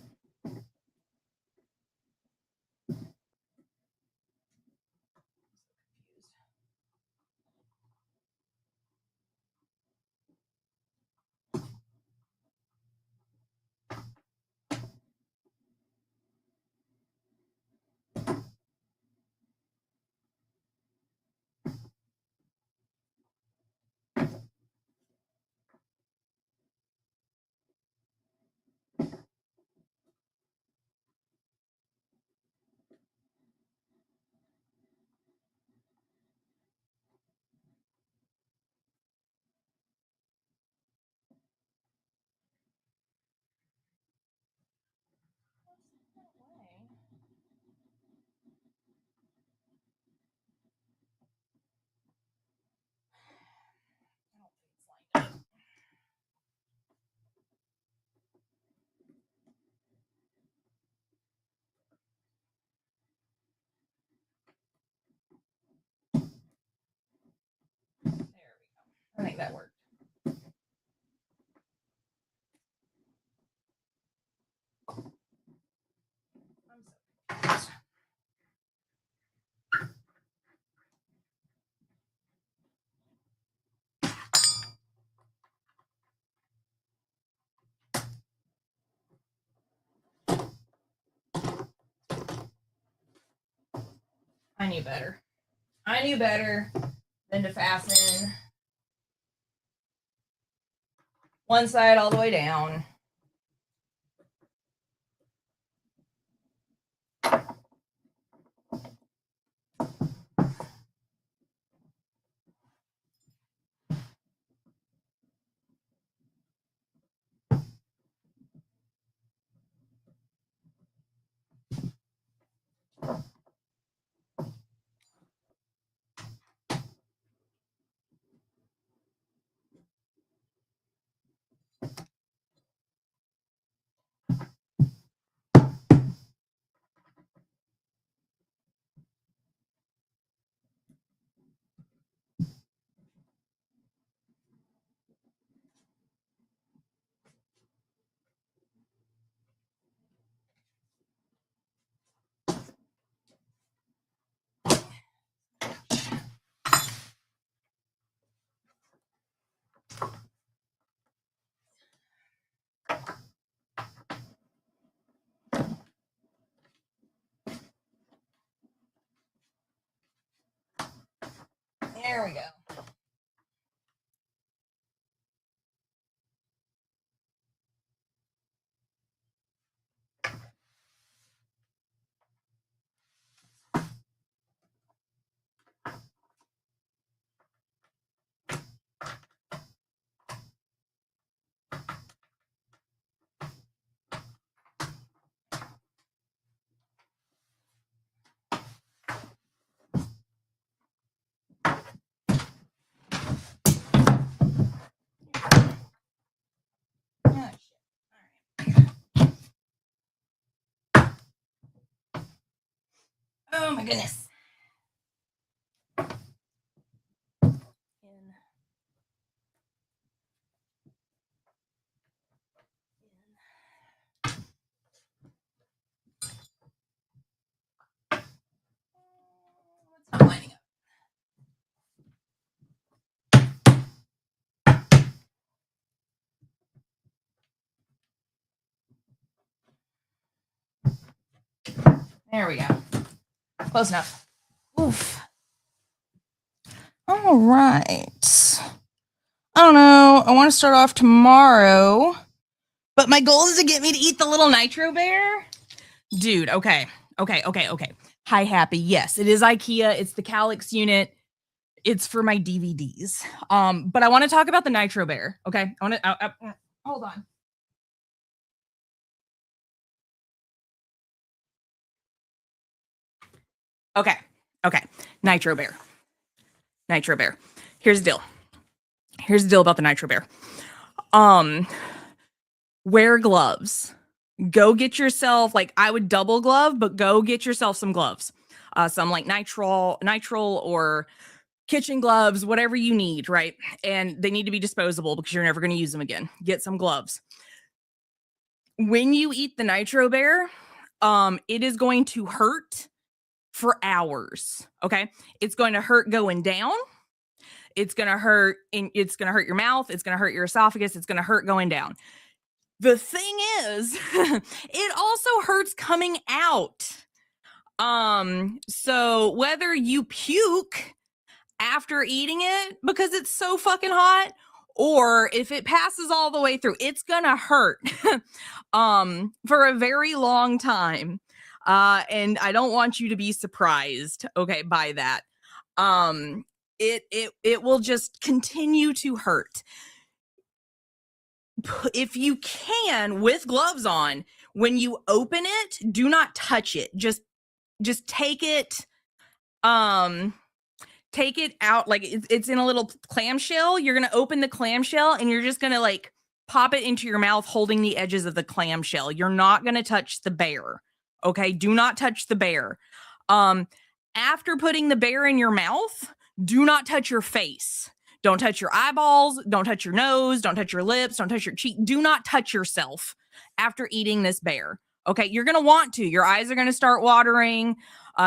I think that worked. I knew better. I knew better than to fasten one side all the way down. There we go. Oh my goodness. What's not lining up? There we go. Close enough. Oof. All right. I don't know. I want to start off tomorrow, but my goal is to get me to eat the little Nitro Bear. Dude, okay. Hi, Happy. Yes, it is IKEA. It's the Calyx unit. It's for my DVDs. But I want to talk about the Nitro Bear. Okay. I want to hold on. Okay. Nitro Bear. Here's the deal about the Nitro Bear. Wear gloves. Go get yourself, like, I would double glove, but go get yourself some gloves. Some like nitrile or kitchen gloves, whatever you need, right? And they need to be disposable because you're never going to use them again. Get some gloves. When you eat the Nitro Bear, it is going to hurt for hours. Okay. It's going to hurt going down. It's going to hurt your mouth. It's going to hurt your esophagus. It's going to hurt going down. The thing is, it also hurts coming out. So whether you puke after eating it because it's so fucking hot, or if it passes all the way through, it's gonna hurt for a very long time. And I don't want you to be surprised, okay, by that. It will just continue to hurt. If you can, with gloves on, when you open it, do not touch it. Just take it out, like it's in a little clamshell. You're going to open the clamshell and you're just going to like pop it into your mouth holding the edges of the clamshell. You're not going to touch the bear. Okay? Do not touch the bear. After putting the bear in your mouth, do not touch your face. Don't touch your eyeballs. Don't touch your nose. Don't touch your lips. Don't touch your cheek. Do not touch yourself after eating this bear. Okay, you're going to want to. Your eyes are going to start watering.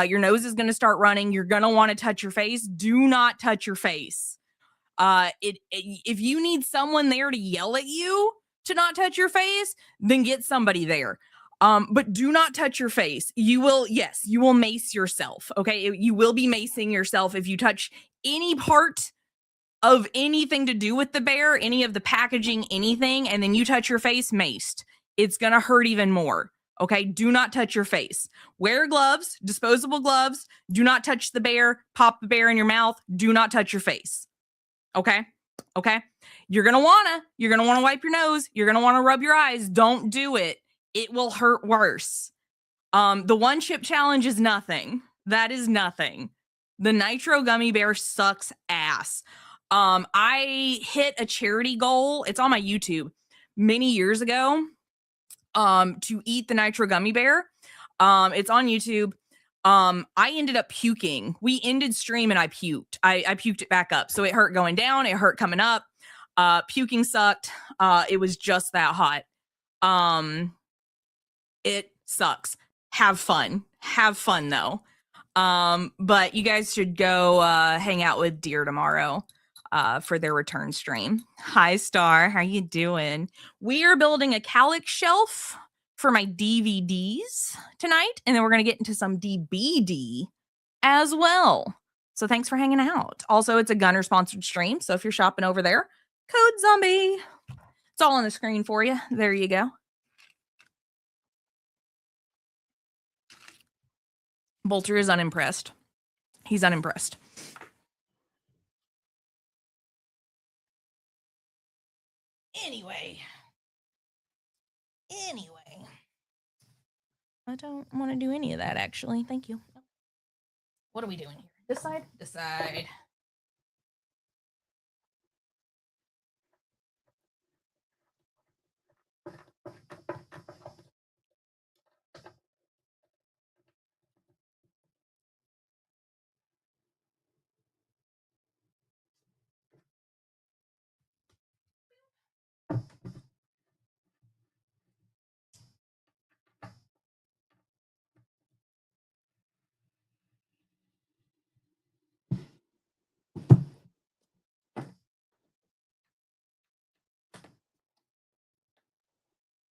Your nose is going to start running. You're going to want to touch your face. Do not touch your face. If you need someone there to yell at you to not touch your face, then get somebody there. But do not touch your face. You will mace yourself. Okay, you will be macing yourself if you touch any part of anything to do with the bear, any of the packaging, anything, and then you touch your face, maced. It's going to hurt even more. Okay, do not touch your face. Wear gloves, disposable gloves. Do not touch the bear. Pop the bear in your mouth. Do not touch your face. Okay? You're going to want to wipe your nose. You're going to want to rub your eyes. Don't do it. It will hurt worse. The one chip challenge is nothing. That is nothing. The nitro gummy bear sucks ass. I hit a charity goal. It's on my YouTube many years ago. To eat the nitro gummy bear. It's on YouTube. I ended up puking. We ended stream and I puked. I puked it back up. So it hurt going down. It hurt coming up. Puking sucked. It was just that hot. It sucks. Have fun though. But you guys should go hang out with Deer tomorrow for their return stream. Hi Star, how you doing? We are building a Calyx shelf for my DVDs tonight, and then we're going to get into some DBD as well. So thanks for hanging out. Also, it's a Gunnar sponsored stream, so if you're shopping over there, code zombie. It's all on the screen for you. There you go. Bolter is unimpressed. He's unimpressed. Anyway. I don't want to do any of that, actually. Thank you. What are we doing here? This side? This side.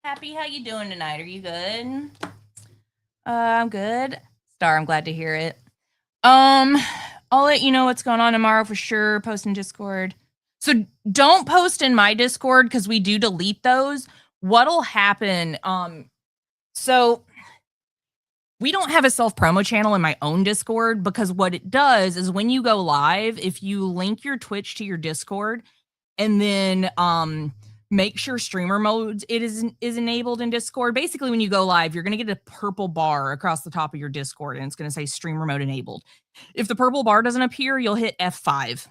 Happy, how you doing tonight? Are you good? I'm good. Star, I'm glad to hear it. I'll let you know what's going on tomorrow for sure. Post in Discord. So don't post in my Discord because we do delete those. What'll happen? So we don't have a self-promo channel in my own Discord because what it does is when you go live, if you link your Twitch to your Discord and then make sure streamer mode is enabled in Discord. Basically, when you go live, you're going to get a purple bar across the top of your Discord, and it's going to say streamer mode enabled. If the purple bar doesn't appear, you'll hit F5.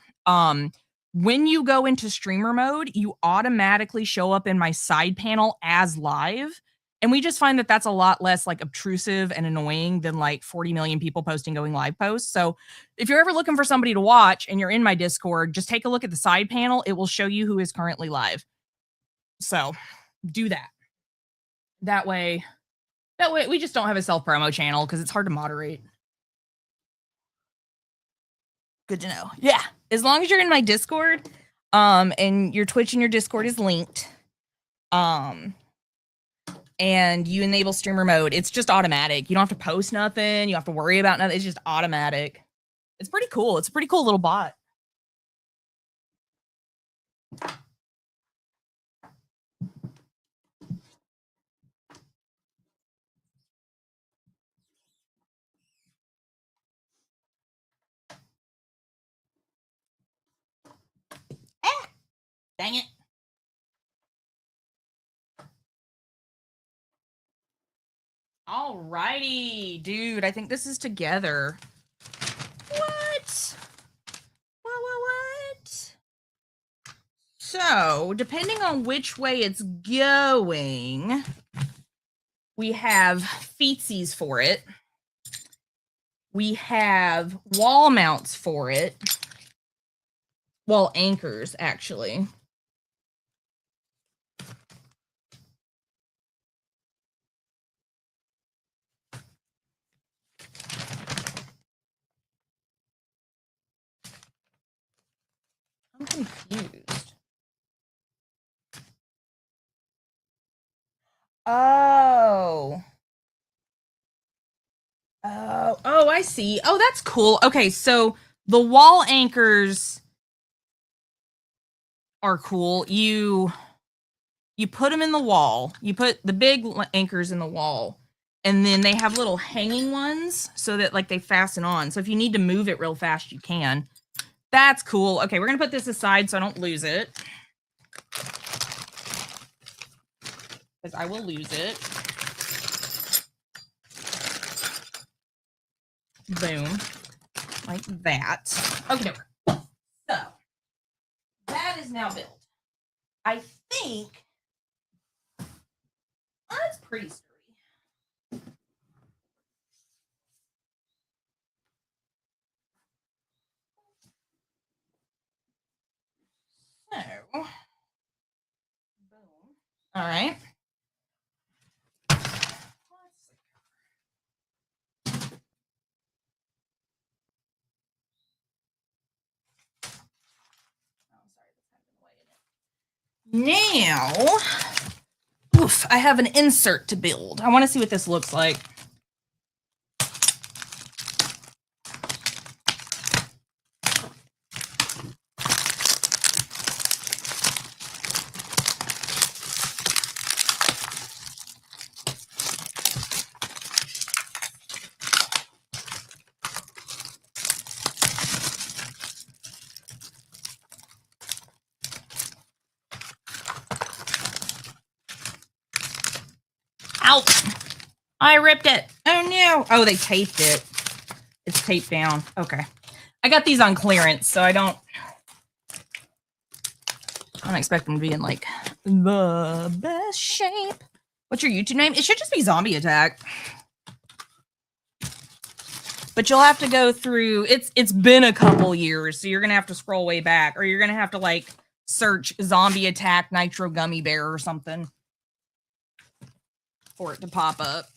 When you go into streamer mode, you automatically show up in my side panel as live. And we just find that that's a lot less like obtrusive and annoying than like 40 million people posting going live posts. So if you're ever looking for somebody to watch and you're in my Discord, just take a look at the side panel. It will show you who is currently live. So do that. That way we just don't have a self-promo channel because it's hard to moderate. Good to know. Yeah. As long as you're in my Discord, and your Twitch and your Discord is linked, and you enable streamer mode, it's just automatic. You don't have to post nothing. You don't have to worry about nothing. It's just automatic. It's pretty cool. It's a pretty cool little bot. Dang it. Alrighty, dude. I think this is together. What? What? So, depending on which way it's going, we have feetsies for it. We have wall mounts for it. wall anchors, actually. I'm confused. Oh. Oh, I see. Oh, that's cool. Okay, so the wall anchors are cool. You put them in the wall. You put the big anchors in the wall, and then they have little hanging ones so that like they fasten on. So if you need to move it real fast, you can. That's cool. Okay, we're gonna put this aside so I don't lose it, because I will lose it. Boom, like that. Okay, so that is now built. I think that's pretty sturdy. So, boom. All right. Now, oof, I have an insert to build. I want to see what this looks like. Ouch! I ripped it. Oh no. Oh, they taped it. It's taped down. Okay. I got these on clearance, so I don't expect them to be in like the best shape. What's your YouTube name? It should just be ZombeeAttack. But you'll have to go through, it's been a couple years, so you're gonna have to scroll way back, or you're gonna have to like search ZombeeAttack Nitro Gummy Bear or something for it to pop up.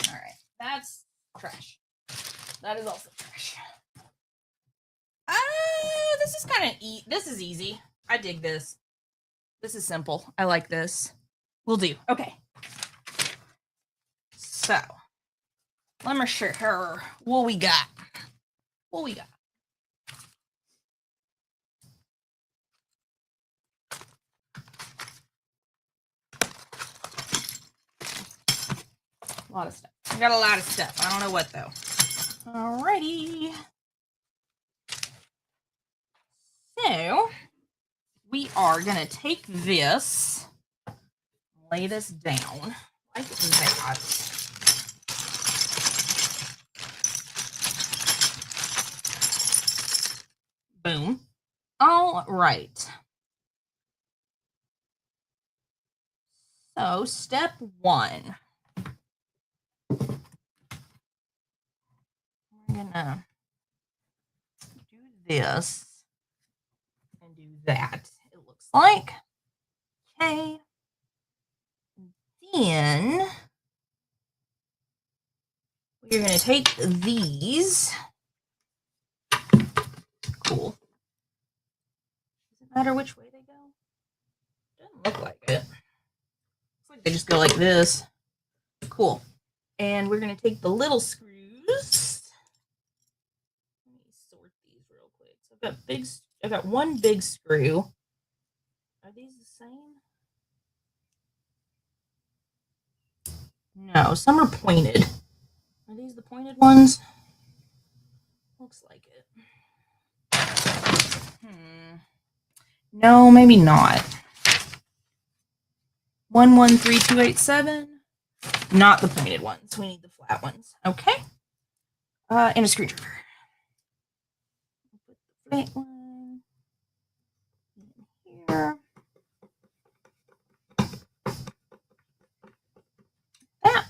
All right, that's trash. That is also trash. Oh, this is kind of this is easy. I dig this. This is simple. I like this. Will do. Okay. So, let me show her what we got. What we got. A lot of stuff. I got a lot of stuff. I don't know what though. Alrighty. So, we are gonna take this, lay this down like that. Boom. All right. So, step one. We're gonna do this and do that, it looks like. Okay. Then we're gonna take these. Cool. Doesn't matter which way they go. Doesn't look like it. Looks like they just go like this. Cool. And we're gonna take the little screws. Let me sort these real quick. So I've got one big screw. Are these the same? No, some are pointed. Are these the pointed ones? Looks like it. No, maybe not. 113287. Not the pointed ones. We need the flat ones. Okay. And a screwdriver. Put the flat one in here. That.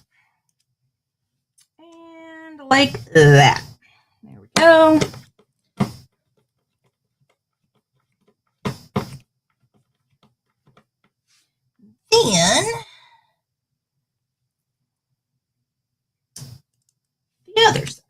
like that. There we go. Then the other side.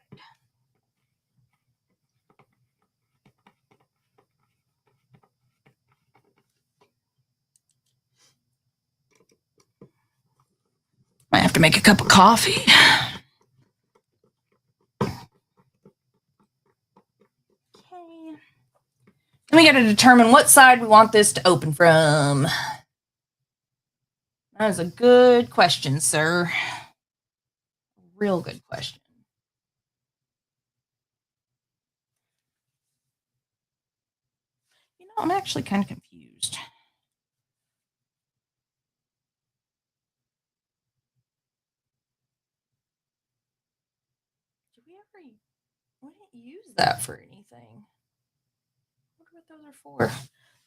Might have to make a cup of coffee. Okay. And we got to determine what side we want this to open from. That is a good question, sir. Real good question. You know, I'm actually kind of confused. Did we didn't use that for anything. I wonder what those are for.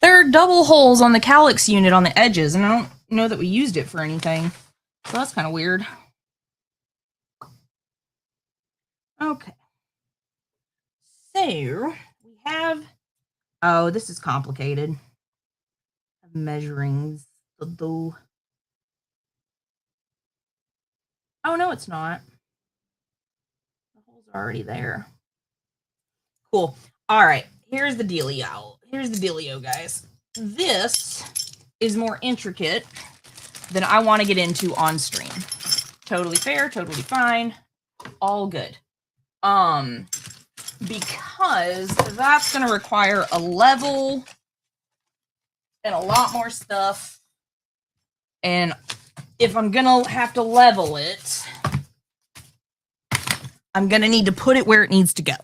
There are double holes on the calyx unit on the edges, and I don't know that we used it for anything. So that's kind of weird. Okay. So we have, oh, this is complicated. Measurings. Oh, no, it's not. The holes are already there. Cool. All right. Here's the dealio. Guys. This is more intricate than I want to get into on stream. Totally fair, totally fine, all good. Because that's going to require a level and a lot more stuff. And if I'm going to have to level it, I'm going to need to put it where it needs to go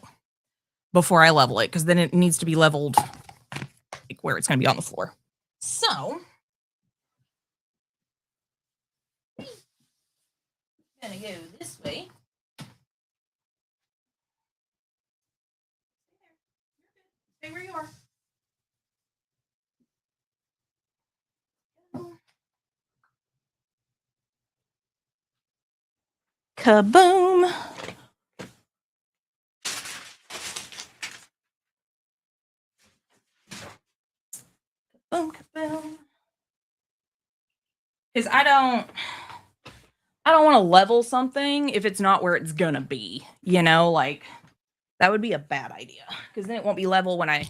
before I level it, because then it needs to be leveled like where it's going to be on the floor. So I'm going to go this way. Stay where you are. Kaboom. Boom, kaboom. Because I don't want to level something if it's not where it's gonna be, you know, like that would be a bad idea, because then it won't be level when I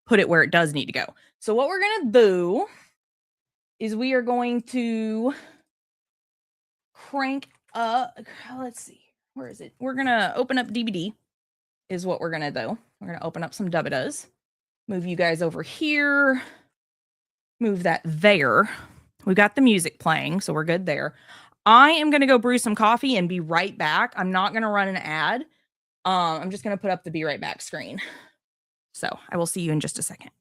put it where it does need to go. So what we're gonna do is we are going to crank up, let's see, where is it? We're gonna open up DVD is what we're gonna do. We're gonna open up some dubba-does, move you guys over here, move that there. We've got the music playing, so we're good there. I am going to go brew some coffee and be right back. I'm not going to run an ad. I'm just going to put up the be right back screen. So I will see you in just a second.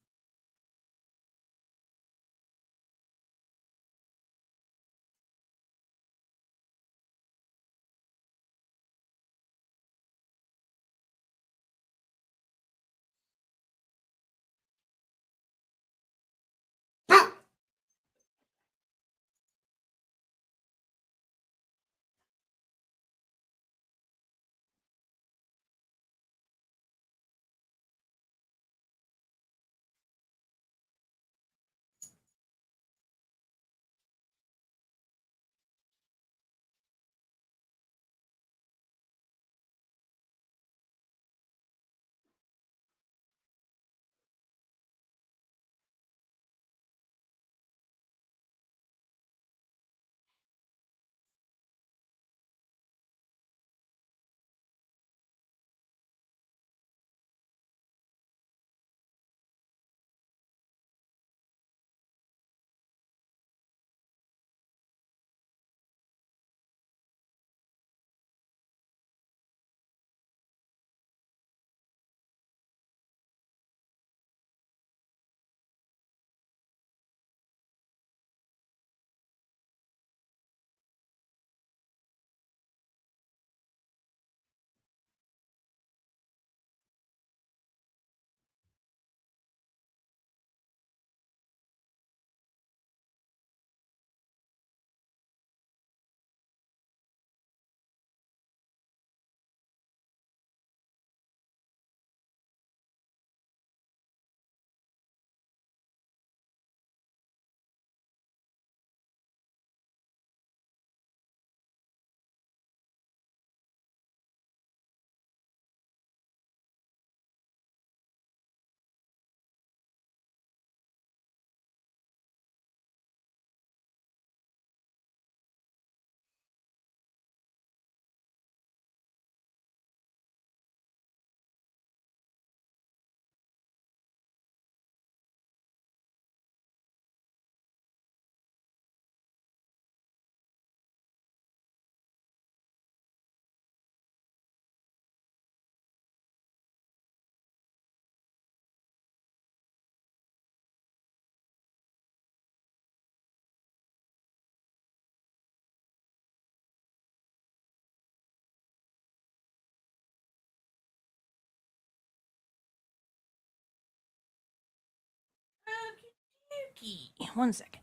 pee. 1 second.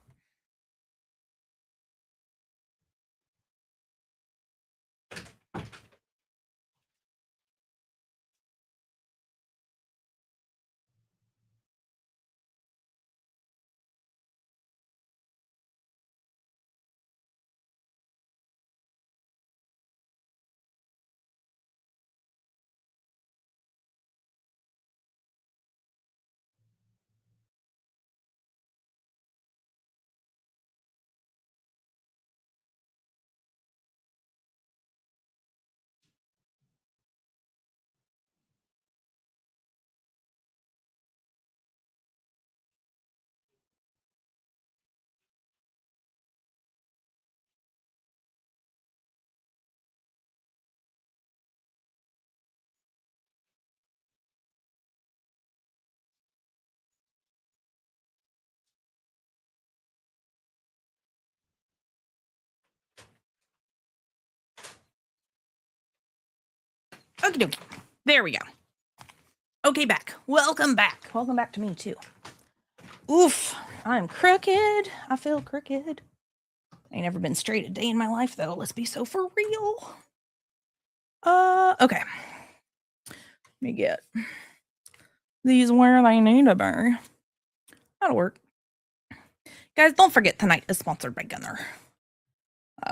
Okie dokie. There we go. Okay, back. Welcome back. Welcome back to me, too. Oof. I'm crooked. I feel crooked. I ain't never been straight a day in my life, though. Let's be so for real. Okay. Let me get these where they need to be. That'll work. Guys, don't forget tonight is sponsored by Gunnar.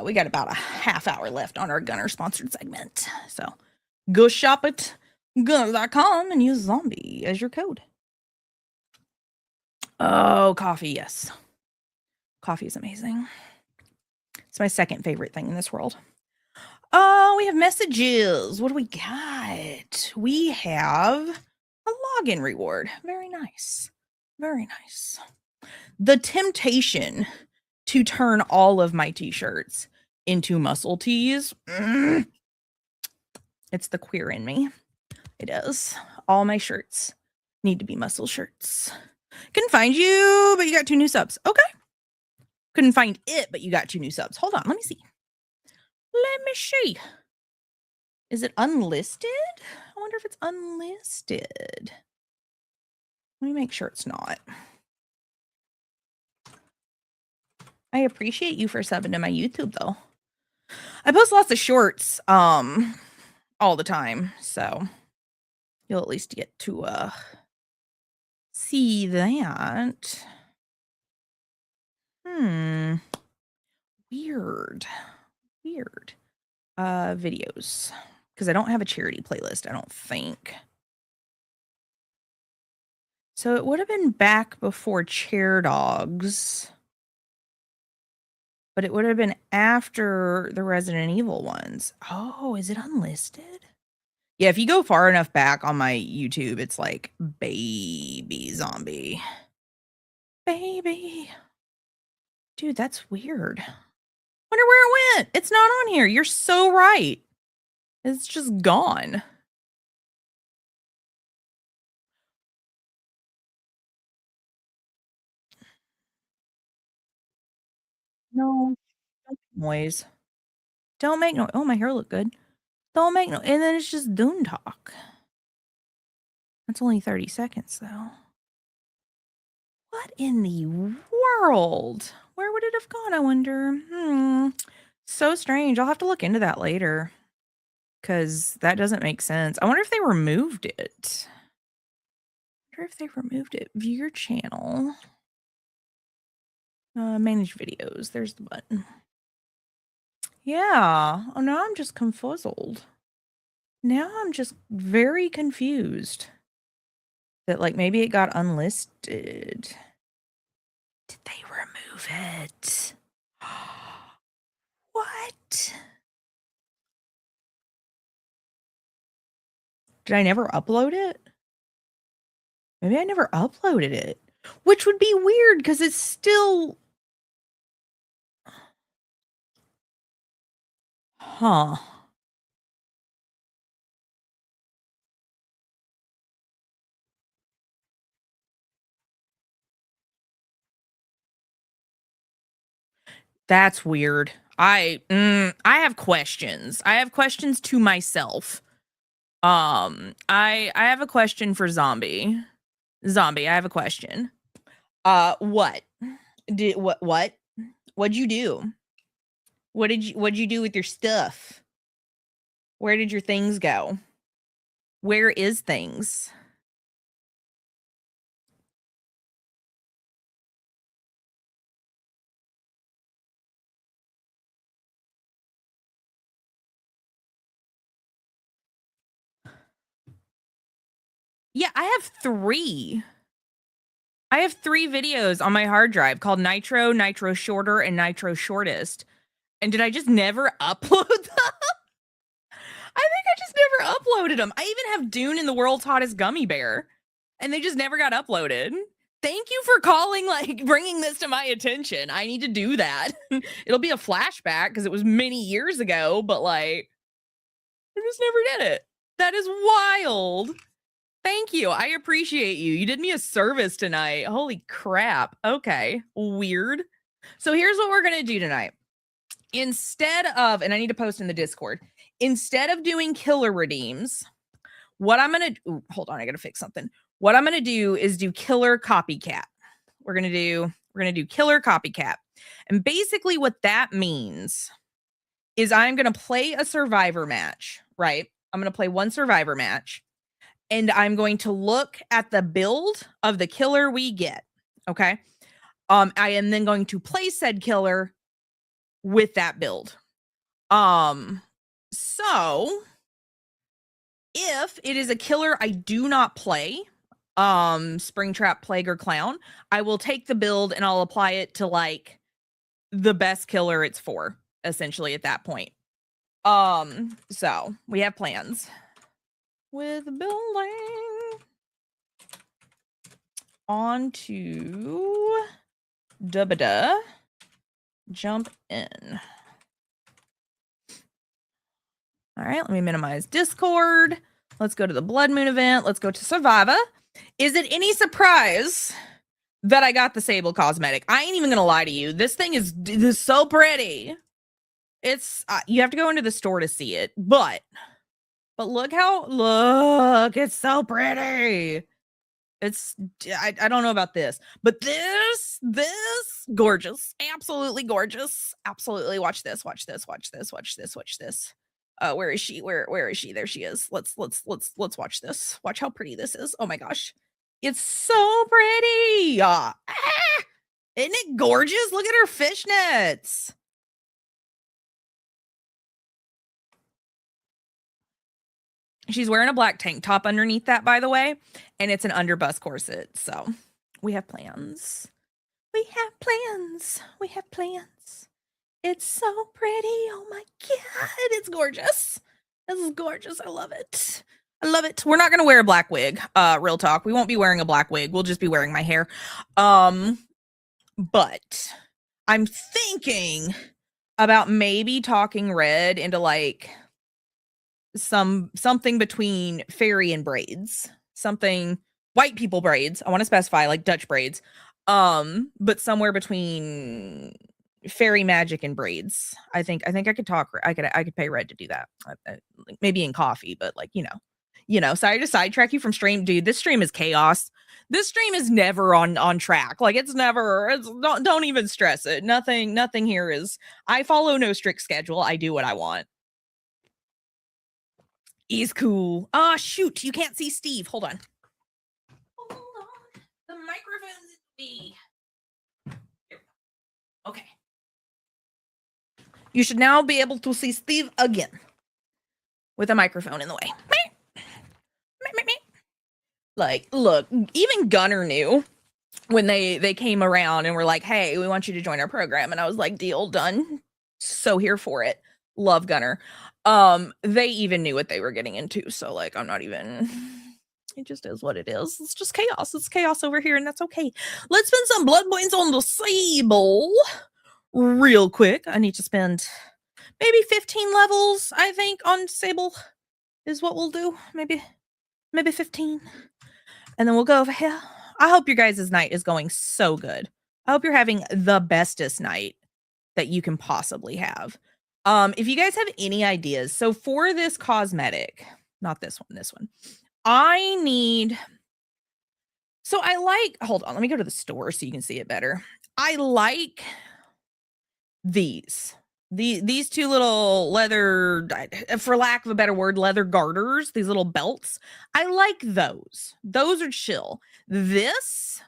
We got about a half hour left on our Gunnar sponsored segment. So go shop at gunnar.com and use zombie as your code. Oh, coffee, yes. Coffee is amazing. It's my second favorite thing in this world. Oh, we have messages. What do we got? We have a login reward. Very nice. Very nice. The temptation to turn all of my t-shirts into muscle tees. It's the queer in me. It is. All my shirts need to be muscle shirts. Couldn't find you, but you got 2 new subs. Okay. Couldn't find it, but you got 2 new subs. Hold on. Let me see. Let me see. Is it unlisted? I wonder if it's unlisted. Let me make sure it's not. I appreciate you for subbing to my YouTube, though. I post lots of shorts all the time, so you'll at least get to see that. Weird. Videos, because I don't have a charity playlist, I don't think. So it would have been back before Chair Dogs, but it would have been after the Resident Evil ones. Oh, is it unlisted? Yeah, if you go far enough back on my YouTube, it's like baby zombie. Baby. Dude, that's weird. Wonder where it went. It's not on here. You're so right. It's just gone. No. Don't make noise. Don't make noise. Oh, my hair look good. Don't make no. And then it's just Dune Talk. That's only 30 seconds, though. What in the world? Where would it have gone, I wonder? So strange. I'll have to look into that later, because that doesn't make sense. I wonder if they removed it. View your channel. Manage videos. There's the button. Yeah. Oh, now I'm just confuzzled. Now I'm just very confused. That, like, maybe it got unlisted. Did they remove it? What? Did I never upload it? Maybe I never uploaded it. Which would be weird, because it's still... Huh. That's weird. I have questions. I have questions to myself. I have a question for Zombie. Zombie, I have a question. What? What'd you do? What'd you do with your stuff? Where did your things go? Where is things? Yeah, I have 3. I have 3 videos on my hard drive called Nitro, Nitro Shorter, and Nitro Shortest. And did I just never upload them? I think I just never uploaded them. I even have Dune and the World's Hottest Gummy Bear, and they just never got uploaded. Thank you for calling, like, bringing this to my attention. I need to do that. It'll be a flashback because it was many years ago, but, like, I just never did it. That is wild. Thank you. I appreciate you. You did me a service tonight. Holy crap. Okay. Weird. So here's what we're going to do tonight. Instead of, and I need to post in the Discord, instead of doing killer redeems, what I'm going to, hold on, I got to fix something. What I'm going to do is do killer copycat. We're going to do killer copycat. And basically what that means is I'm going to play a survivor match, right? I'm going to play one survivor match. And I'm going to look at the build of the killer we get. Okay. I am then going to play said killer with that build. So if it is a killer I do not play, Springtrap, Plague, or Clown, I will take the build and I'll apply it to like the best killer it's for, essentially at that point. So we have plans. With building onto Dubada, jump in. All right, let me minimize Discord. Let's go to the Blood Moon event. Let's go to Survivor. Is it any surprise that I got the Sable cosmetic? I ain't even gonna lie to you. This thing is so pretty. It's you have to go into the store to see it, but look, it's so pretty. It's, I don't know about this, but this, gorgeous, absolutely gorgeous. Absolutely. Watch this. Where is she? Where is she? There she is. Let's watch this. Watch how pretty this is. Oh my gosh. It's so pretty. Isn't it gorgeous? Look at her fishnets. She's wearing a black tank top underneath that, by the way, and it's an underbust corset. So we have plans. It's so pretty. Oh my God, it's gorgeous. This is gorgeous. I love it. We're not going to wear a black wig. Real talk. We won't be wearing a black wig. We'll just be wearing my hair. But I'm thinking about maybe talking Red into like something between fairy and braids, something white people braids. I want to specify like Dutch braids, but somewhere between fairy magic and braids. I think I could talk. I could pay Red to do that. Maybe in coffee, but like you know. Sorry to sidetrack you from stream, dude. This stream is chaos. This stream is never on track. Like it's never. Don't even stress it. Nothing here is. I follow no strict schedule. I do what I want. He's cool. Oh, shoot. You can't see Steve. Hold on. The microphone's in me. Okay. You should now be able to see Steve again with a microphone in the way. Like, look, even Gunnar knew when they came around and were like, hey, we want you to join our program. And I was like, deal, done. So here for it. Love Gunnar. They even knew what they were getting into, so like I'm not even, it just is what it is. It's just chaos. It's chaos over here, and that's okay. Let's spend some blood points on the Sable real quick. I need to spend maybe 15 levels, I think, on Sable is what we'll do. Maybe 15. And then we'll go over here. I hope your guys' night is going so good. I hope you're having the bestest night that you can possibly have. If you guys have any ideas, so for this cosmetic, not this one, I need So I like, hold on, let me go to the store so you can see it better. I like these. These two little leather, for lack of a better word, leather garters, these little belts. I like those. Those are chill. This,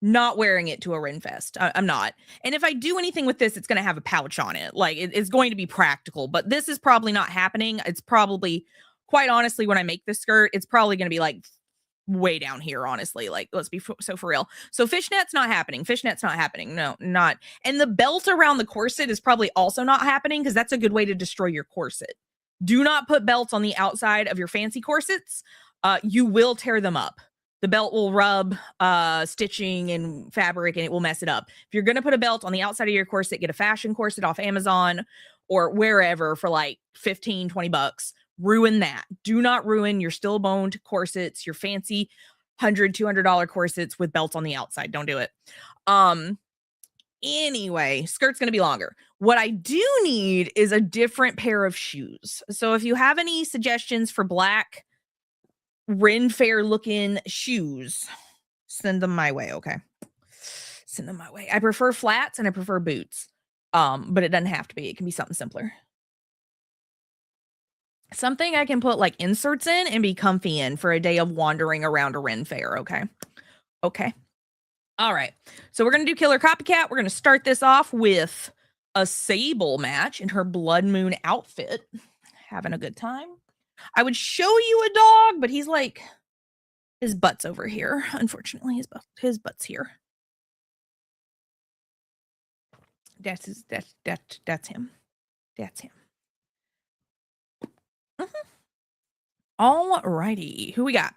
not wearing it to a Renfest. I'm not. And if I do anything with this, it's going to have a pouch on it. Like it's going to be practical, but this is probably not happening. It's probably, quite honestly, when I make this skirt, it's probably going to be like way down here, honestly. Like, let's be so for real. So fishnet's not happening. Fishnet's not happening. No, not. And the belt around the corset is probably also not happening because that's a good way to destroy your corset. Do not put belts on the outside of your fancy corsets. You will tear them up. The belt will rub stitching and fabric and it will mess it up. If you're going to put a belt on the outside of your corset, get a fashion corset off Amazon or wherever for like 15, 20 bucks. Ruin that. Do not ruin your still boned corsets, your fancy $100, $200 corsets with belts on the outside. Don't do it. Anyway, skirt's going to be longer. What I do need is a different pair of shoes. So if you have any suggestions for black Ren Fair looking shoes, send them my way. Okay. Send them my way. I prefer flats and I prefer boots. But it doesn't have to be. It can be something simpler. Something I can put like inserts in and be comfy in for a day of wandering around a Ren Fair. Okay. Okay. All right. So we're going to do Killer Copycat. We're going to start this off with a Sable match in her Blood Moon outfit. Having a good time. I would show you a dog, but he's like, his butt's over here. Unfortunately, his butt's here. That's him. That's him. All righty. Who we got?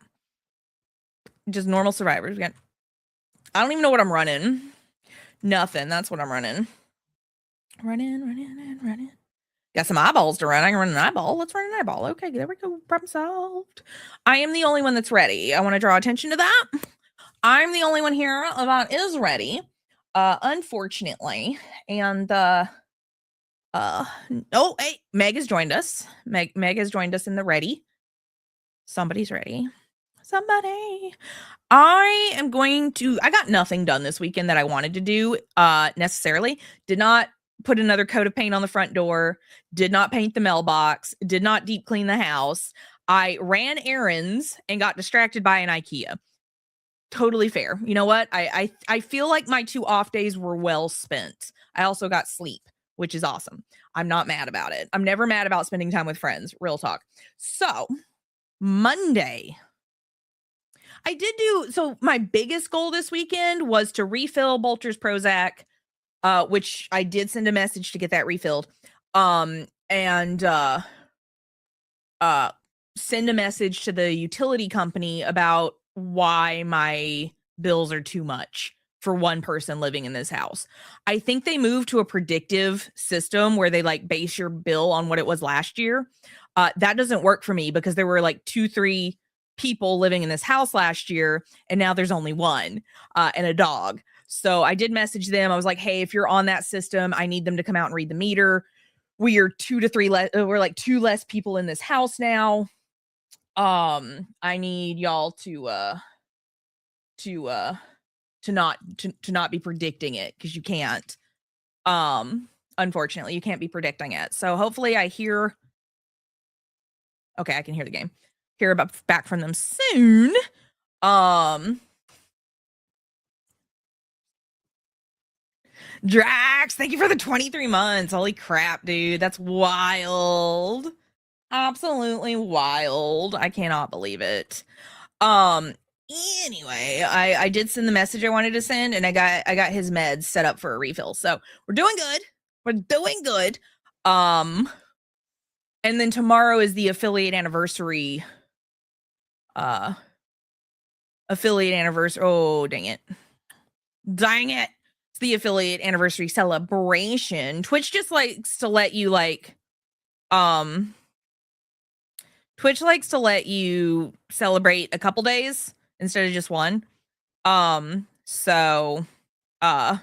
Just normal survivors. We got. I don't even know what I'm running. Nothing. That's what I'm running. Running. Got some eyeballs to run. I can run an eyeball. Let's run an eyeball. Okay, there we go. Problem solved. I am the only one that's ready. I want to draw attention to that. I'm the only one here that is ready. Unfortunately. And oh, hey, Meg has joined us. Meg has joined us in the ready. Somebody's ready. Somebody. I got nothing done this weekend that I wanted to do necessarily. Did not put another coat of paint on the front door, did not paint the mailbox, did not deep clean the house. I ran errands and got distracted by an IKEA. Totally fair. You know what? I feel like my 2 off days were well spent. I also got sleep, which is awesome. I'm not mad about it. I'm never mad about spending time with friends. Real talk. So Monday, so my biggest goal this weekend was to refill Bolter's Prozac, which I did send a message to get that refilled. And send a message to the utility company about why my bills are too much for one person living in this house. I think they moved to a predictive system where they like base your bill on what it was last year. That doesn't work for me because there were like 2-3 people living in this house last year, and now there's only one, and a dog. So I did message them. I was like, hey, if you're on that system, I need them to come out and read the meter. We are 2 to 3 less. We're like 2 less people in this house now. I need y'all to not be predicting it because you can't. Unfortunately, you can't be predicting it. So hopefully I hear. Okay, I can hear the game. Hear back from them soon. Drax, thank you for the 23 months. Holy crap, dude. That's wild. Absolutely wild. I cannot believe it. Anyway, I did send the message I wanted to send, and I got his meds set up for a refill. So we're doing good. And then tomorrow is the affiliate anniversary. Oh, dang it. It's the affiliate anniversary celebration. Twitch just likes to let you Twitch likes to let you celebrate a couple days instead of just one. So that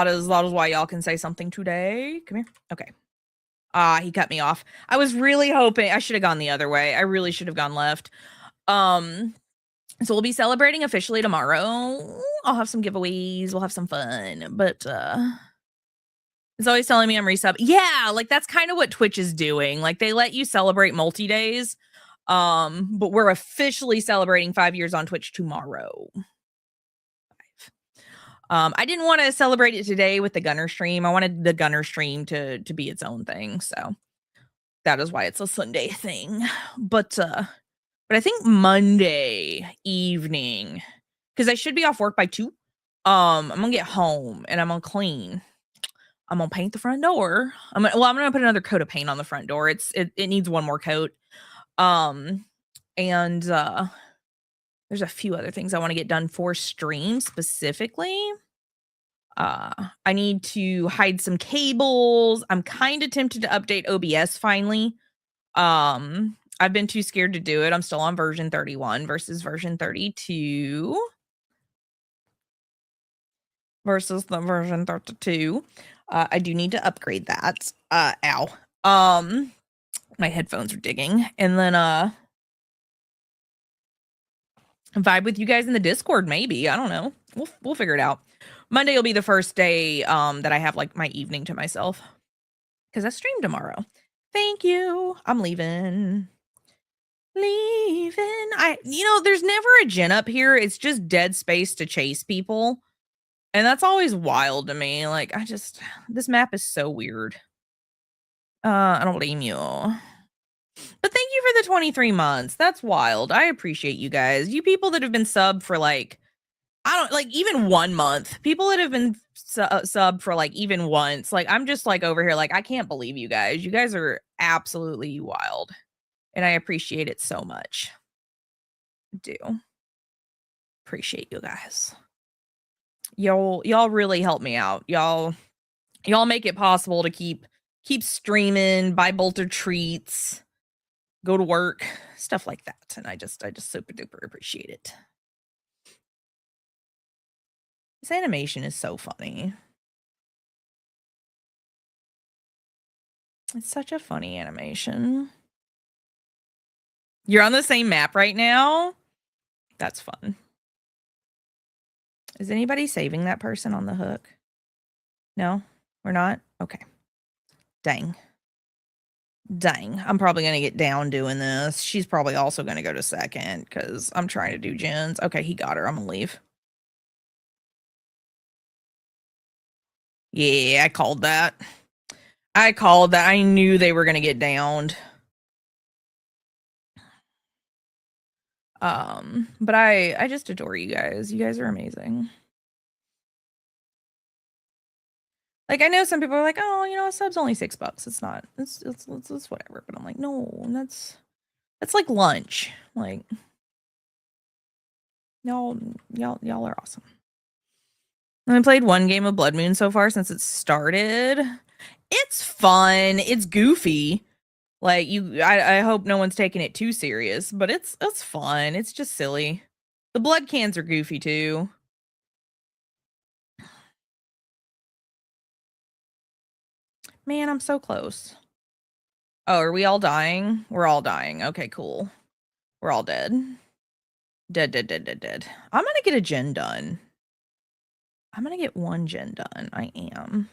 is why y'all can say something today. Come here. Okay. He cut me off. I was really hoping I should have gone the other way. I really should have gone left. So we'll be celebrating officially tomorrow. I'll have some giveaways. We'll have some fun. But it's always telling me I'm resub. Yeah, like that's kind of what Twitch is doing. Like they let you celebrate multi-days. But we're officially celebrating 5 years on Twitch tomorrow. I didn't want to celebrate it today with the Gunnar stream. I wanted the Gunnar stream to be its own thing. So that is why it's a Sunday thing. But I think Monday evening, because I should be off work by 2. I'm gonna get home and I'm gonna clean. I'm gonna paint the front door. I'm gonna put another coat of paint on the front door. It needs one more coat. And there's a few other things I want to get done for stream specifically. I need to hide some cables. I'm kind of tempted to update OBS finally. I've been too scared to do it. I'm still on version 31 versus version 32. Versus the version 32. I do need to upgrade that. Ow. My headphones are digging. And then vibe with you guys in the Discord, maybe. I don't know. We'll figure it out. Monday will be the first day that I have like my evening to myself. Because I stream tomorrow. Thank you. I'm leaving. There's never a gen up here. It's just dead space to chase people. And that's always wild to me. Like, this map is so weird. I don't blame you. But thank you for the 23 months. That's wild. I appreciate you guys. You people that have been subbed for like, even 1 month. People that have been subbed for like even once. Like, I'm just like over here, like, I can't believe you guys. You guys are absolutely wild. And I appreciate it so much. I do. Appreciate you guys. Y'all really help me out. Y'all make it possible to keep streaming, buy Bolter treats, go to work, stuff like that. And I just super duper appreciate it. This animation is so funny. It's such a funny animation. You're on the same map right now? That's fun. Is anybody saving that person on the hook? No, we're not? Okay. Dang. I'm probably going to get down doing this. She's probably also going to go to second because I'm trying to do gens. Okay, he got her. I'm going to leave. Yeah, I called that. I knew they were going to get downed. But I just adore you guys. You guys are amazing. Like, I know some people are like, oh, a sub's only $6. It's not. It's whatever. But I'm like, no, that's like lunch. Like, y'all are awesome. I played 1 game of Blood Moon so far since it started. It's fun. It's goofy. Like, I hope no one's taking it too serious, but it's fun. It's just silly. The blood cans are goofy too. Man, I'm so close. Oh, are we all dying? We're all dying. Okay, cool. We're all dead. Dead. I'm gonna get a gen done. I'm gonna get 1 gen done. I am.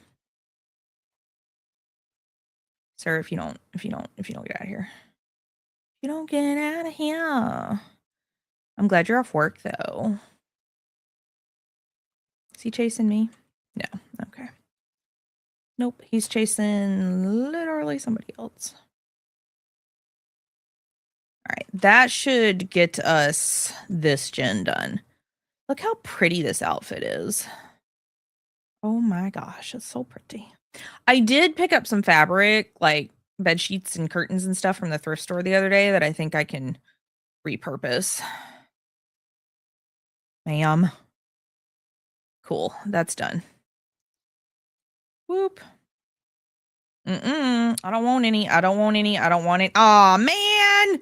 Sir, if you don't get out of here. You don't get out of here. I'm glad you're off work though. Is he chasing me? No. Okay. Nope, he's chasing literally somebody else. All right, that should get us this gen done. Look how pretty this outfit is. Oh my gosh, it's so pretty. I did pick up some fabric, like bed sheets and curtains and stuff from the thrift store the other day that I think I can repurpose. Ma'am. Cool, that's done. Whoop. I don't want any. I don't want it. Aw, man!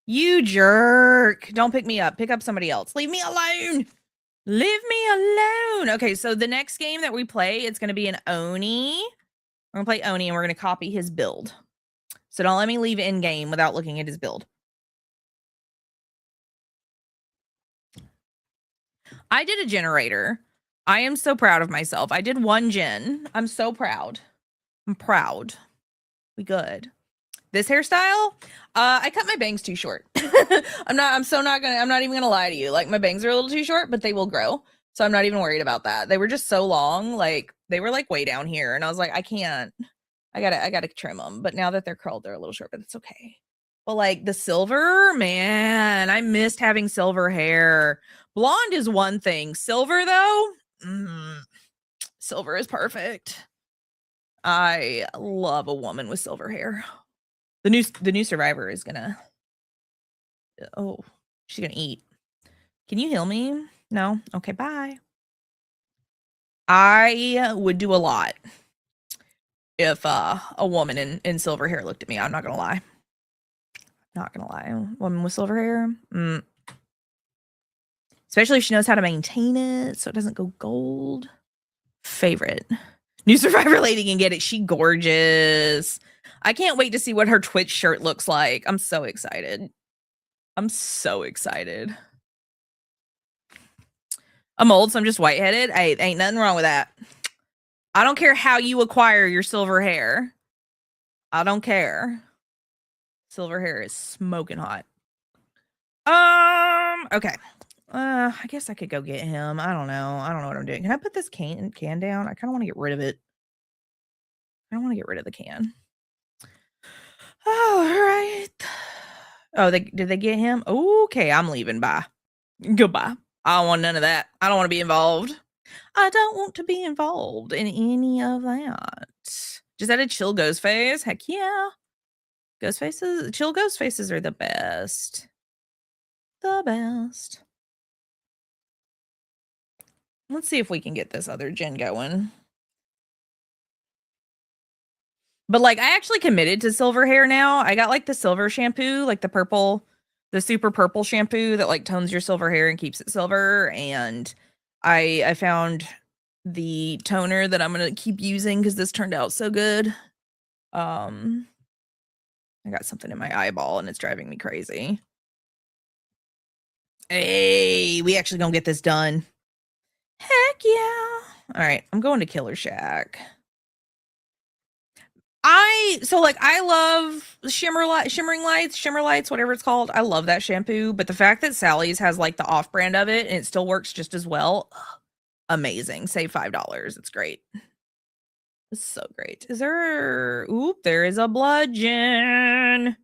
You jerk. Don't pick me up. Pick up somebody else. Leave me alone. Leave me alone. Okay, so the next game that we play, it's going to be an Oni. We're going to play Oni, and we're going to copy his build. So don't let me leave in-game without looking at his build. I did a generator. I am so proud of myself. I did 1 gen. I'm so proud. I'm proud. We good. This hairstyle, I cut my bangs too short. I'm not even gonna lie to you. Like, my bangs are a little too short, but they will grow. So I'm not even worried about that. They were just so long. Like, they were like way down here. And I was like, I can't. I gotta trim them. But now that they're curled, they're a little short, but it's okay. But like the silver, man, I missed having silver hair. Blonde is one thing. Silver, though, silver is perfect. I love a woman with silver hair. The new survivor is gonna. Oh, she's gonna eat. Can you heal me? No. Okay. Bye. I would do a lot if a woman in silver hair looked at me. I'm not gonna lie. Not gonna lie. Woman with silver hair. Especially if she knows how to maintain it so it doesn't go gold. Favorite. New survivor lady can get it. She gorgeous. I can't wait to see what her Twitch shirt looks like. I'm so excited. I'm so excited. I'm old, so I'm just white-headed. Hey, ain't nothing wrong with that. I don't care how you acquire your silver hair. I don't care. Silver hair is smoking hot. Okay. I guess I could go get him. I don't know. I don't know what I'm doing. Can I put this can down? I kind of want to get rid of it. I don't want to get rid of the can. All right. Oh, did they get him? Okay, I'm leaving. Bye. Goodbye. I don't want none of that. I don't want to be involved. I don't want to be involved in any of that. Just add a chill ghost face. Heck yeah. Ghost faces, chill ghost faces are the best. The best. Let's see if we can get this other gen going. But like, I actually committed to silver hair now. I got like the silver shampoo, like the purple, the super purple shampoo that like tones your silver hair and keeps it silver. And I found the toner that I'm gonna keep using because this turned out so good. I got something in my eyeball and it's driving me crazy. Hey, we actually gonna get this done. Heck yeah. All right, I'm going to Killer Shack. I love shimmer lights, whatever it's called. I love that shampoo, but the fact that Sally's has like the off brand of it and it still works just as well, amazing. Save $5. It's great. It's so great. Is there? Oop, there is a bludgeon.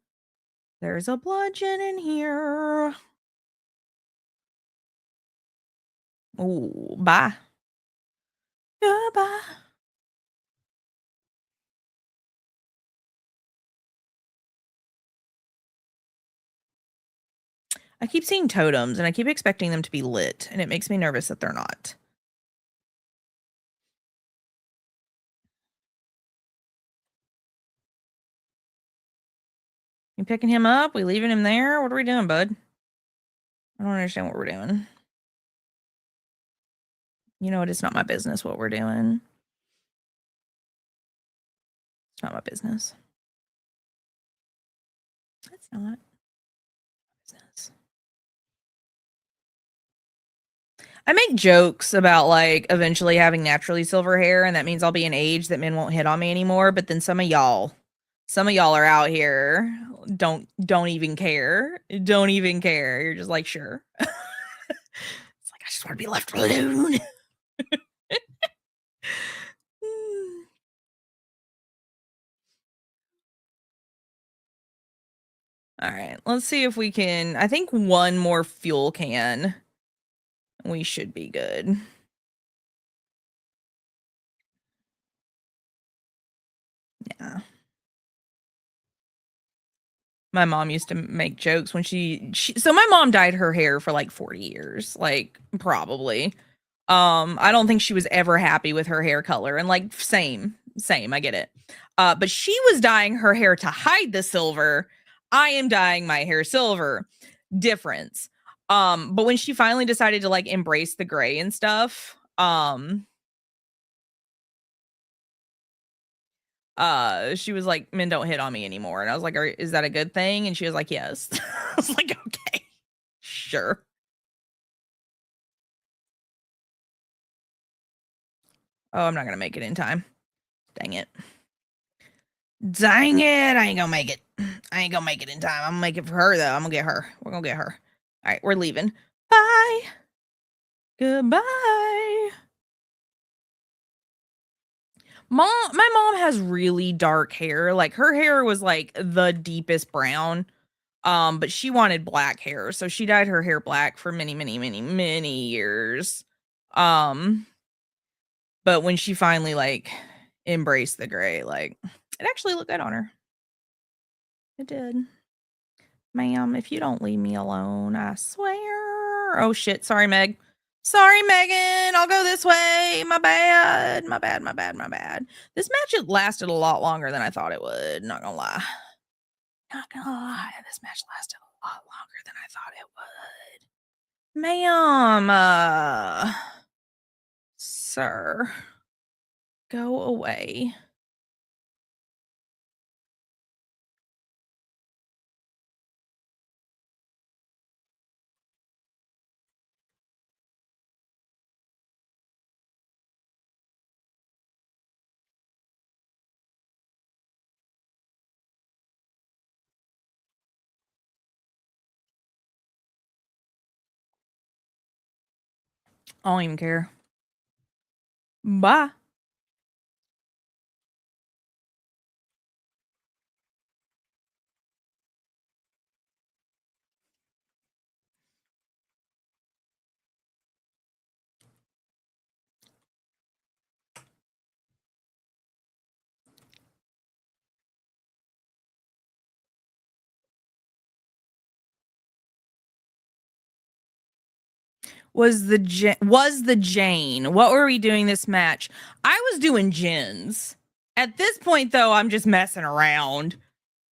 There's a bludgeon in here. Ooh, bye. Goodbye. I keep seeing totems and I keep expecting them to be lit, and it makes me nervous that they're not. You picking him up? We leaving him there? What are we doing, bud? I don't understand what we're doing. You know what? It's not my business what we're doing. It's not my business. It's not business. I make jokes about like eventually having naturally silver hair, and that means I'll be an age that men won't hit on me anymore. But then some of y'all are out here don't even care. Don't even care. You're just like, sure. It's like, I just want to be left alone. All right, let's see if we can. I think one more fuel can. We should be good. Yeah. My mom used to make jokes when so my mom dyed her hair for like 40 years, like probably. I don't think she was ever happy with her hair color, and like same, I get it. But she was dyeing her hair to hide the silver. I am dyeing my hair silver. Difference. But when she finally decided to like embrace the gray and stuff, she was like, men don't hit on me anymore. And I was like, is that a good thing? And she was like, yes. I was like, okay, sure. Oh, I'm not gonna make it in time. Dang it. Dang it! I ain't gonna make it. I ain't gonna make it in time. I'm gonna make it for her though. I'm gonna get her. We're gonna get her. All right, we're leaving. Bye. Goodbye. My mom has really dark hair. Like her hair was like the deepest brown. But she wanted black hair, so she dyed her hair black for many, many, many, many years. But when she finally like embraced the gray, like it actually looked good on her. It did. Ma'am, if you don't leave me alone, I swear. Oh shit, sorry, Meg. Sorry, Megan. I'll go this way. My bad. My bad. My bad. My bad. This match had lasted a lot longer than I thought it would. Not gonna lie. Not gonna lie. This match lasted a lot longer than I thought it would. Ma'am, sir, go away. I don't even care. Bye. Was the Jane? What were we doing this match? I was doing Jins. At this point, though, I'm just messing around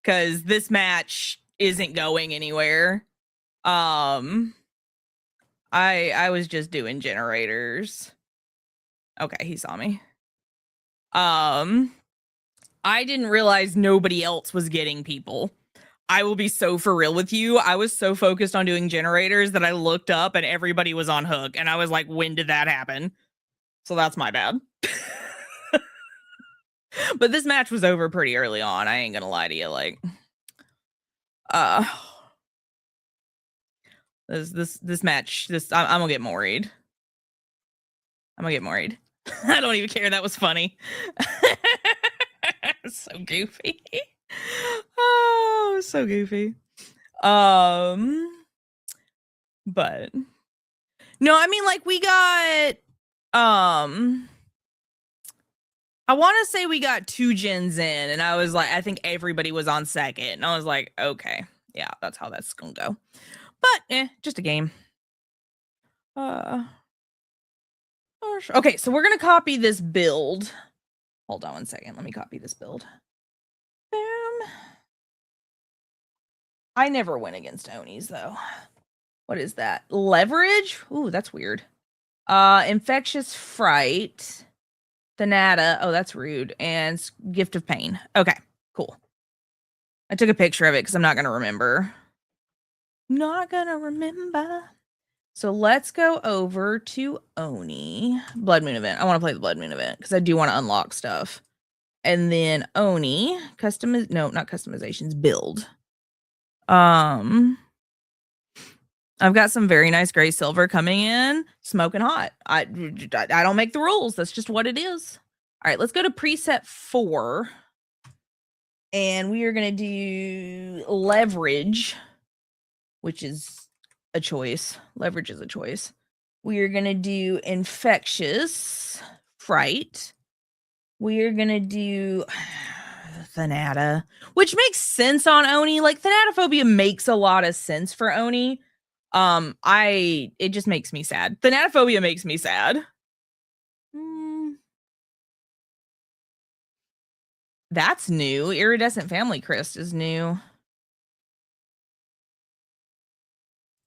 because this match isn't going anywhere. I was just doing generators. Okay, he saw me. I didn't realize nobody else was getting people. I will be so for real with you. I was so focused on doing generators that I looked up and everybody was on hook. And I was like, when did that happen? So that's my bad. But this match was over pretty early on. I ain't gonna lie to you. Like, this match, I'm gonna get worried. I'm gonna get worried. I don't even care. That was funny. So goofy. Oh, so goofy. But no, I mean, like, we got I want to say we got 2 gens in, and I was like, I think everybody was on second, and I was like, okay, yeah, that's how that's gonna go. But just a game. Okay, so we're gonna copy this build. Hold on one second. Let me copy this build. Boom. I never win against Onis though. What is that? Leverage? Ooh, that's weird. Infectious Fright. Thanata. Oh, that's rude. And Gift of Pain. Okay, cool. I took a picture of it because I'm not gonna remember. Not gonna remember. So let's go over to Oni. Blood Moon event. I want to play the Blood Moon event because I do want to unlock stuff. And then Oni. No, not customizations. Build. I've got some very nice gray silver coming in, smoking hot. I don't make the rules. That's just what it is. All right, let's go to preset 4. And we are going to do leverage, which is a choice. Leverage is a choice. We are going to do infectious fright. We are going to do Thanata, which makes sense on Oni. Like, Thanatophobia makes a lot of sense for Oni. It just makes me sad. Thanatophobia makes me sad. That's new. Iridescent Family Crest is new.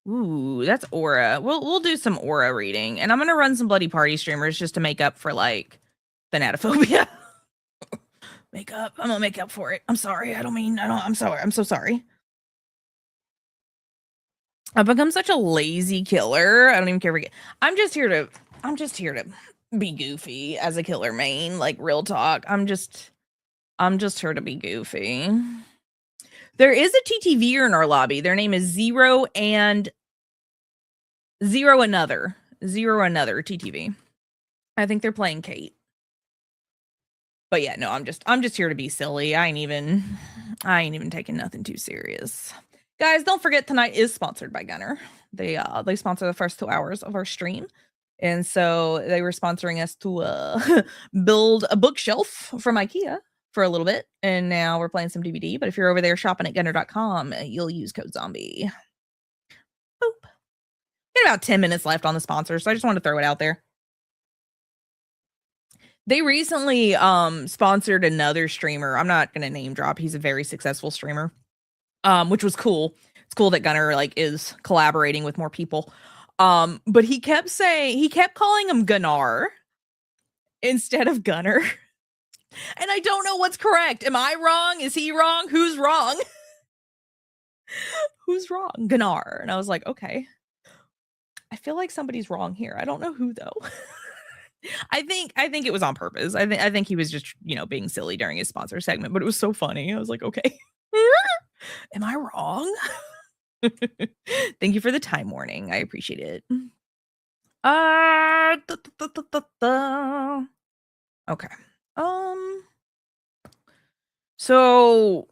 Ooh, that's aura. We'll do some aura reading, and I'm gonna run some bloody party streamers just to make up for like Thanatophobia. I'm gonna make up for it. I'm sorry. I'm sorry. I'm so sorry. I've become such a lazy killer. I don't even care. I'm just here to be goofy as a killer main, like real talk. I'm just here to be goofy. There is a TTVer in our lobby. Their name is Zero Another TTV. I think they're playing Kate. But yeah, no, I'm just here to be silly. I ain't even taking nothing too serious. Guys, don't forget tonight is sponsored by Gunnar. They sponsor the first 2 hours of our stream. And so they were sponsoring us to build a bookshelf from IKEA for a little bit. And now we're playing some DVD. But if you're over there shopping at Gunnar.com, you'll use code zombie. Boop. Got about 10 minutes left on the sponsor, so I just wanted to throw it out there. They recently sponsored another streamer. I'm not going to name drop. He's a very successful streamer, which was cool. It's cool that Gunnar is collaborating with more people. But he kept calling him Gunnar instead of Gunnar. And I don't know what's correct. Am I wrong? Is he wrong? Who's wrong? Who's wrong? Gunnar. And I was like, okay. I feel like somebody's wrong here. I don't know who though. I think it was on purpose. I think he was just, being silly during his sponsor segment, but it was so funny. I was like, okay. Am I wrong? Thank you for the time warning. I appreciate it. Okay. So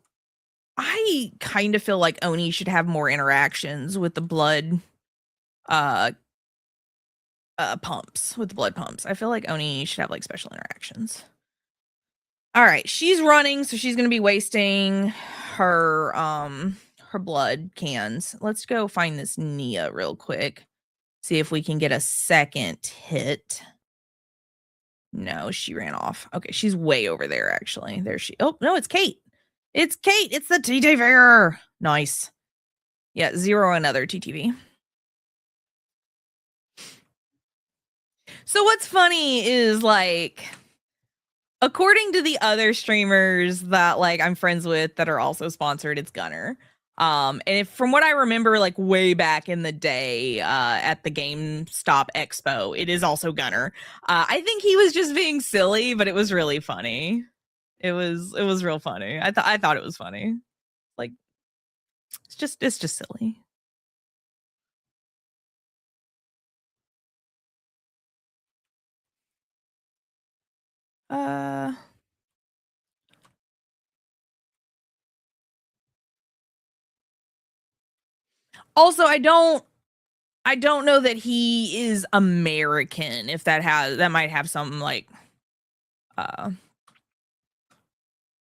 I kind of feel like Oni should have more interactions with the blood pumps. With the blood pumps. I feel like Oni should have special interactions. All right, she's running, so she's gonna be wasting her blood cans. Let's go find this Nia real quick. See if we can get a second hit. No, she ran off. Okay, she's way over there, actually. There she... Oh, no, it's Kate. It's Kate. It's the TTVer. Nice. Yeah, Zero Another TTV. So what's funny is, according to the other streamers that, I'm friends with that are also sponsored, it's Gunnar. And from what I remember, way back in the day, at the GameStop Expo, it is also Gunnar. I think he was just being silly, but it was really funny. It was real funny. I thought it was funny. It's just silly. Also, I don't know that he is American. If that might have some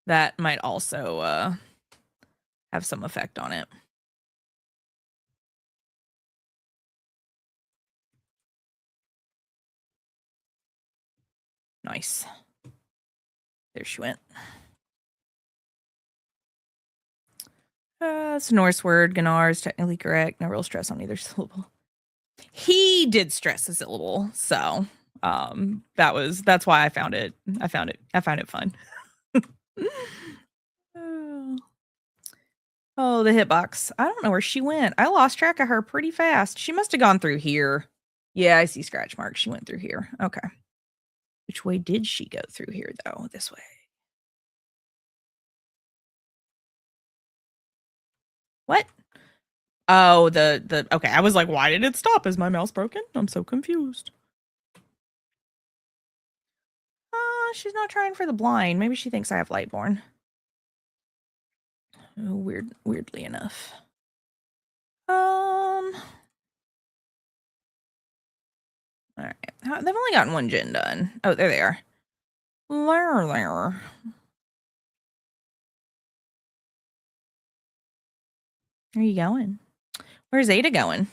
that might also have some effect on it. Nice. There she went. It's a Norse word. Gunnar is technically correct. No real stress on either syllable. He did stress a syllable, so that's why I found it fun. Oh, the hitbox. I don't know where she went. I lost track of her pretty fast. She must have gone through here. Yeah, I see scratch marks. She went through here. Okay. Which way did she go through here, though? This way. What? Oh, the okay. I was like, why did it stop? Is my mouse broken? I'm so confused. She's not trying for the blind. Maybe she thinks I have Lightborn. Oh, weirdly enough. All right. They've only gotten one gen done. Oh, there they are. There. Where are you going? Where's Ada going?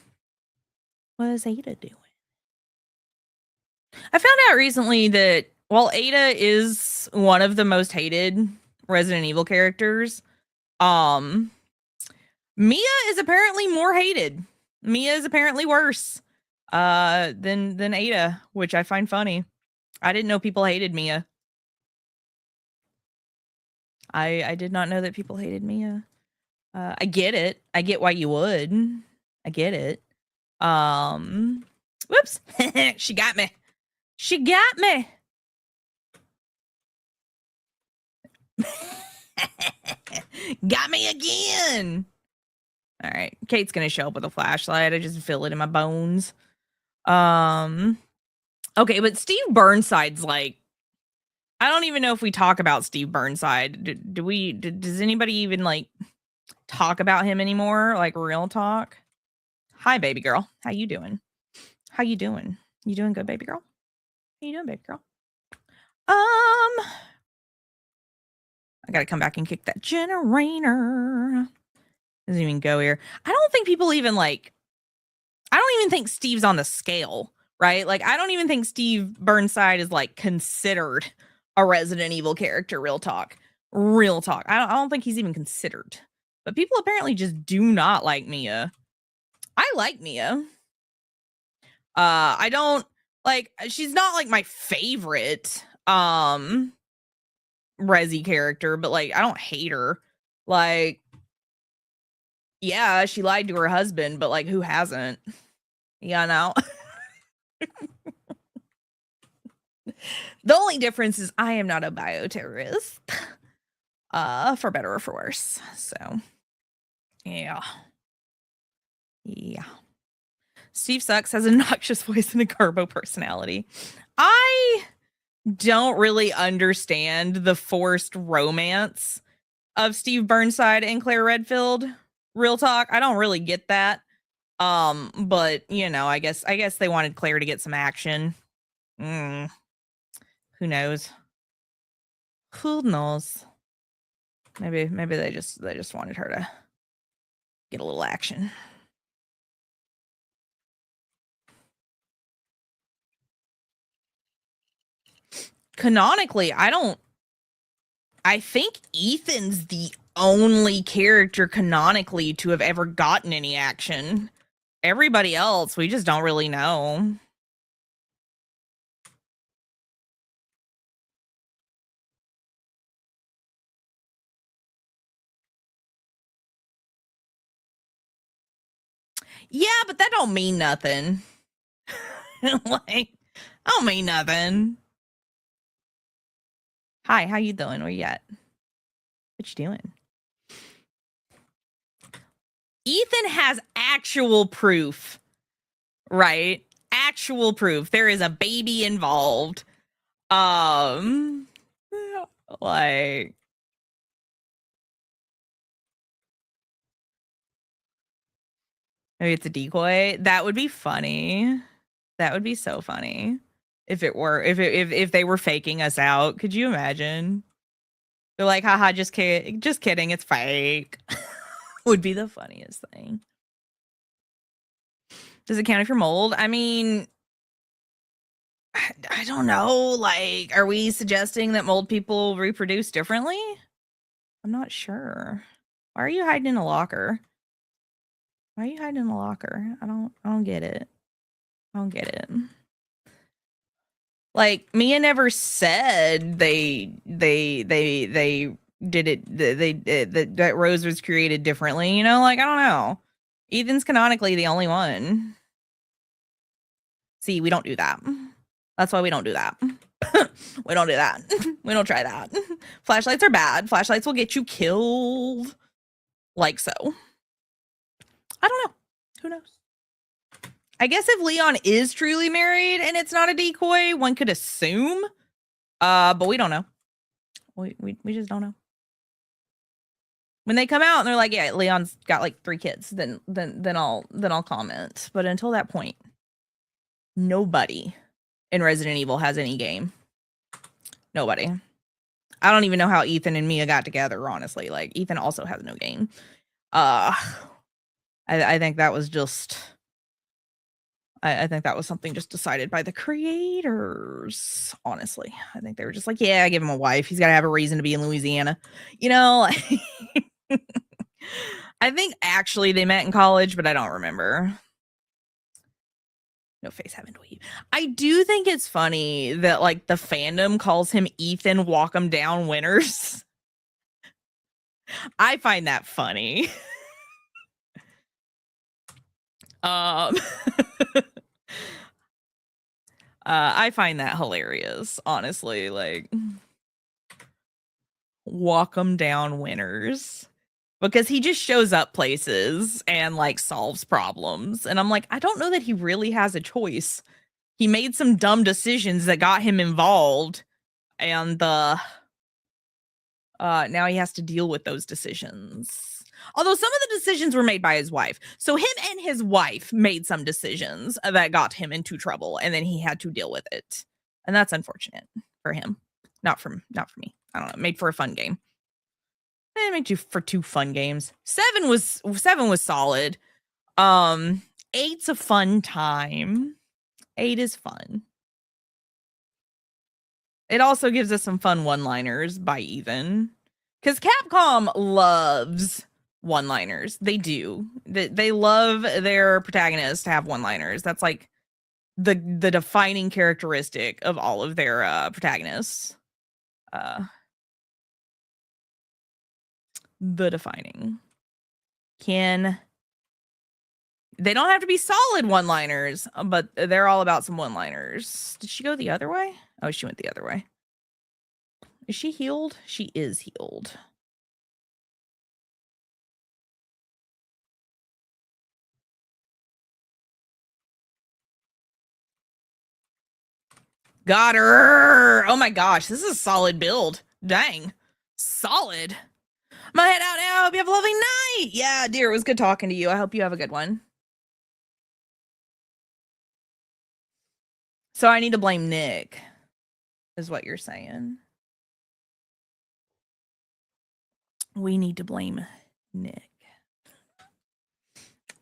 What is Ada doing? I found out recently that while Ada is one of the most hated Resident Evil characters, Mia is apparently more hated. Mia is apparently worse than Ada, which I find funny. I didn't know people hated Mia. I did not know that people hated Mia. I get it. I get why you would. I get it. Whoops. She got me. She got me. Got me again. All right. Kate's going to show up with a flashlight. I just feel it in my bones. Okay, but Steve Burnside's like, I don't even know if we talk about Steve Burnside. Does anybody even like talk about him anymore? Like real talk? Hi, baby girl. How you doing? How you doing? You doing good, baby girl? How you doing, baby girl? I gotta come back and kick that generator. Doesn't even go here. I don't think people even like, I don't even think Steve's on the scale, right? Like, I don't even think Steve Burnside is like considered a Resident Evil character. Real talk. Real talk. I don't think he's even considered. But people apparently just do not like Mia. I like Mia. I don't like, she's not like my favorite Resi character, but like I don't hate her. Like, yeah, she lied to her husband, but like who hasn't? Yeah, no. The only difference is I am not a bioterrorist. For better or for worse. So yeah. Yeah. Steve sucks, has a noxious voice and a Garbo personality. I don't really understand the forced romance of Steve Burnside and Claire Redfield. Real talk, I don't really get that. But you know, I guess they wanted Claire to get some action. Who knows? Who knows? Maybe they just wanted her to get a little action. Canonically, I think Ethan's the only character canonically to have ever gotten any action. Everybody else, we just don't really know. Yeah, but that don't mean nothing. Like, I don't mean nothing. Hi, how you doing? Where you at? What you doing? Ethan has actual proof, right? Actual proof. There is a baby involved. Like, maybe it's a decoy. That would be funny. That would be so funny if it were if they were faking us out. Could you imagine? They're like, haha, just kidding, it's fake. Would be the funniest thing. Does it count if you're mold? I mean, I don't know. Like, are we suggesting that mold people reproduce differently? I'm not sure. Why are you hiding in a locker? Why are you hiding in a locker? I don't get it. I don't get it. Like, Mia never said they did it, that Rose was created differently, you know? Like, I don't know. Ethan's canonically the only one. See, we don't do that. That's why we don't do that. We don't do that. We don't try that. Flashlights are bad. Flashlights will get you killed. Like so. I don't know. Who knows? I guess if Leon is truly married and it's not a decoy, one could assume. But we don't know. We just don't know. When they come out and they're like, yeah, Leon's got like 3 kids, then I'll comment. But until that point, nobody in Resident Evil has any game. Nobody. I don't even know how Ethan and Mia got together, honestly. Like, Ethan also has no game. I think that was just I think that was something just decided by the creators, honestly. I think they were just like, yeah, give him a wife. He's got to have a reason to be in Louisiana. You know? I think actually they met in college, but I don't remember. No face, haven't we? I do think it's funny that, like, the fandom calls him Ethan Walk 'em Down Winners. I find that funny. I find that hilarious, honestly. Like, walk 'em down winners. Because he just shows up places and, like, solves problems. And I'm like, I don't know that he really has a choice. He made some dumb decisions that got him involved. And now he has to deal with those decisions. Although some of the decisions were made by his wife. So him and his wife made some decisions that got him into trouble, and then he had to deal with it. And that's unfortunate for him. Not for me. I don't know. Made for a fun game. Made you for 2 fun games. 7 was solid. 8's a fun time. 8 is fun. It also gives us some fun one-liners by even. Because Capcom loves one-liners. They do. They love their protagonists to have one-liners. That's like the defining characteristic of all of their protagonists. The defining. They don't have to be solid one-liners, but they're all about some one-liners. Did she go the other way? Oh, she went the other way. Is she healed? She is healed. Got her! Oh my gosh, this is a solid build. Dang. Solid. I'm gonna head out now. Hope you have a lovely night. Yeah, dear, it was good talking to you. I hope you have a good one. So I need to blame Nick, is what you're saying. We need to blame Nick.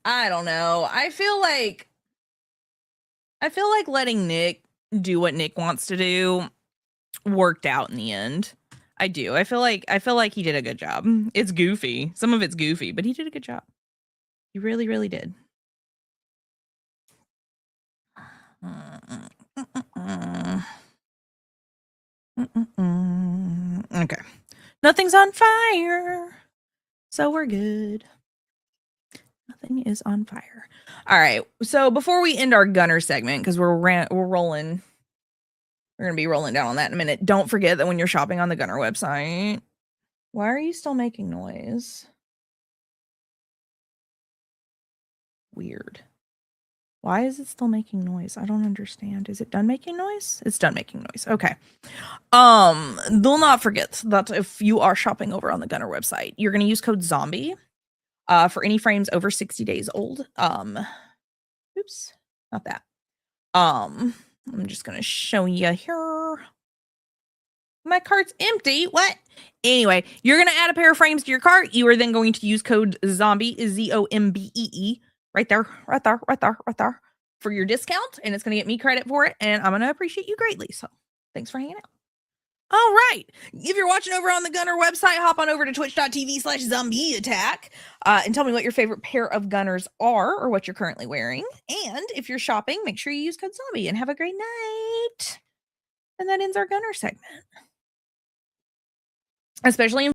I don't know. I feel like letting Nick do what Nick wants to do worked out in the end. I do. I feel like he did a good job. It's goofy. Some of it's goofy, but he did a good job. He really, really did. Okay. Nothing's on fire. So we're good. Nothing is on fire. All right. So before we end our Gunnar segment, because we're rolling, we're gonna be rolling down on that in a minute. Don't forget that when you're shopping on the Gunnar website, why are you still making noise? Weird. Why is it still making noise? I don't understand. Is it done making noise? It's done making noise. Okay. Do not forget that if you are shopping over on the Gunnar website, you're going to use code ZOMBIE for any frames over 60 days old. Oops, not that. I'm just going to show you here. My cart's empty. What? Anyway, you're going to add a pair of frames to your cart. You are then going to use code ZOMBIE, ZOMBEE, right there, for your discount. And it's going to get me credit for it. And I'm going to appreciate you greatly. So thanks for hanging out. All right. If you're watching over on the Gunnar website, hop on over to twitch.tv/ZombeeAttack and tell me what your favorite pair of Gunnars are or what you're currently wearing. And if you're shopping, make sure you use code ZOMBIE and have a great night. And that ends our Gunnar segment. Especially in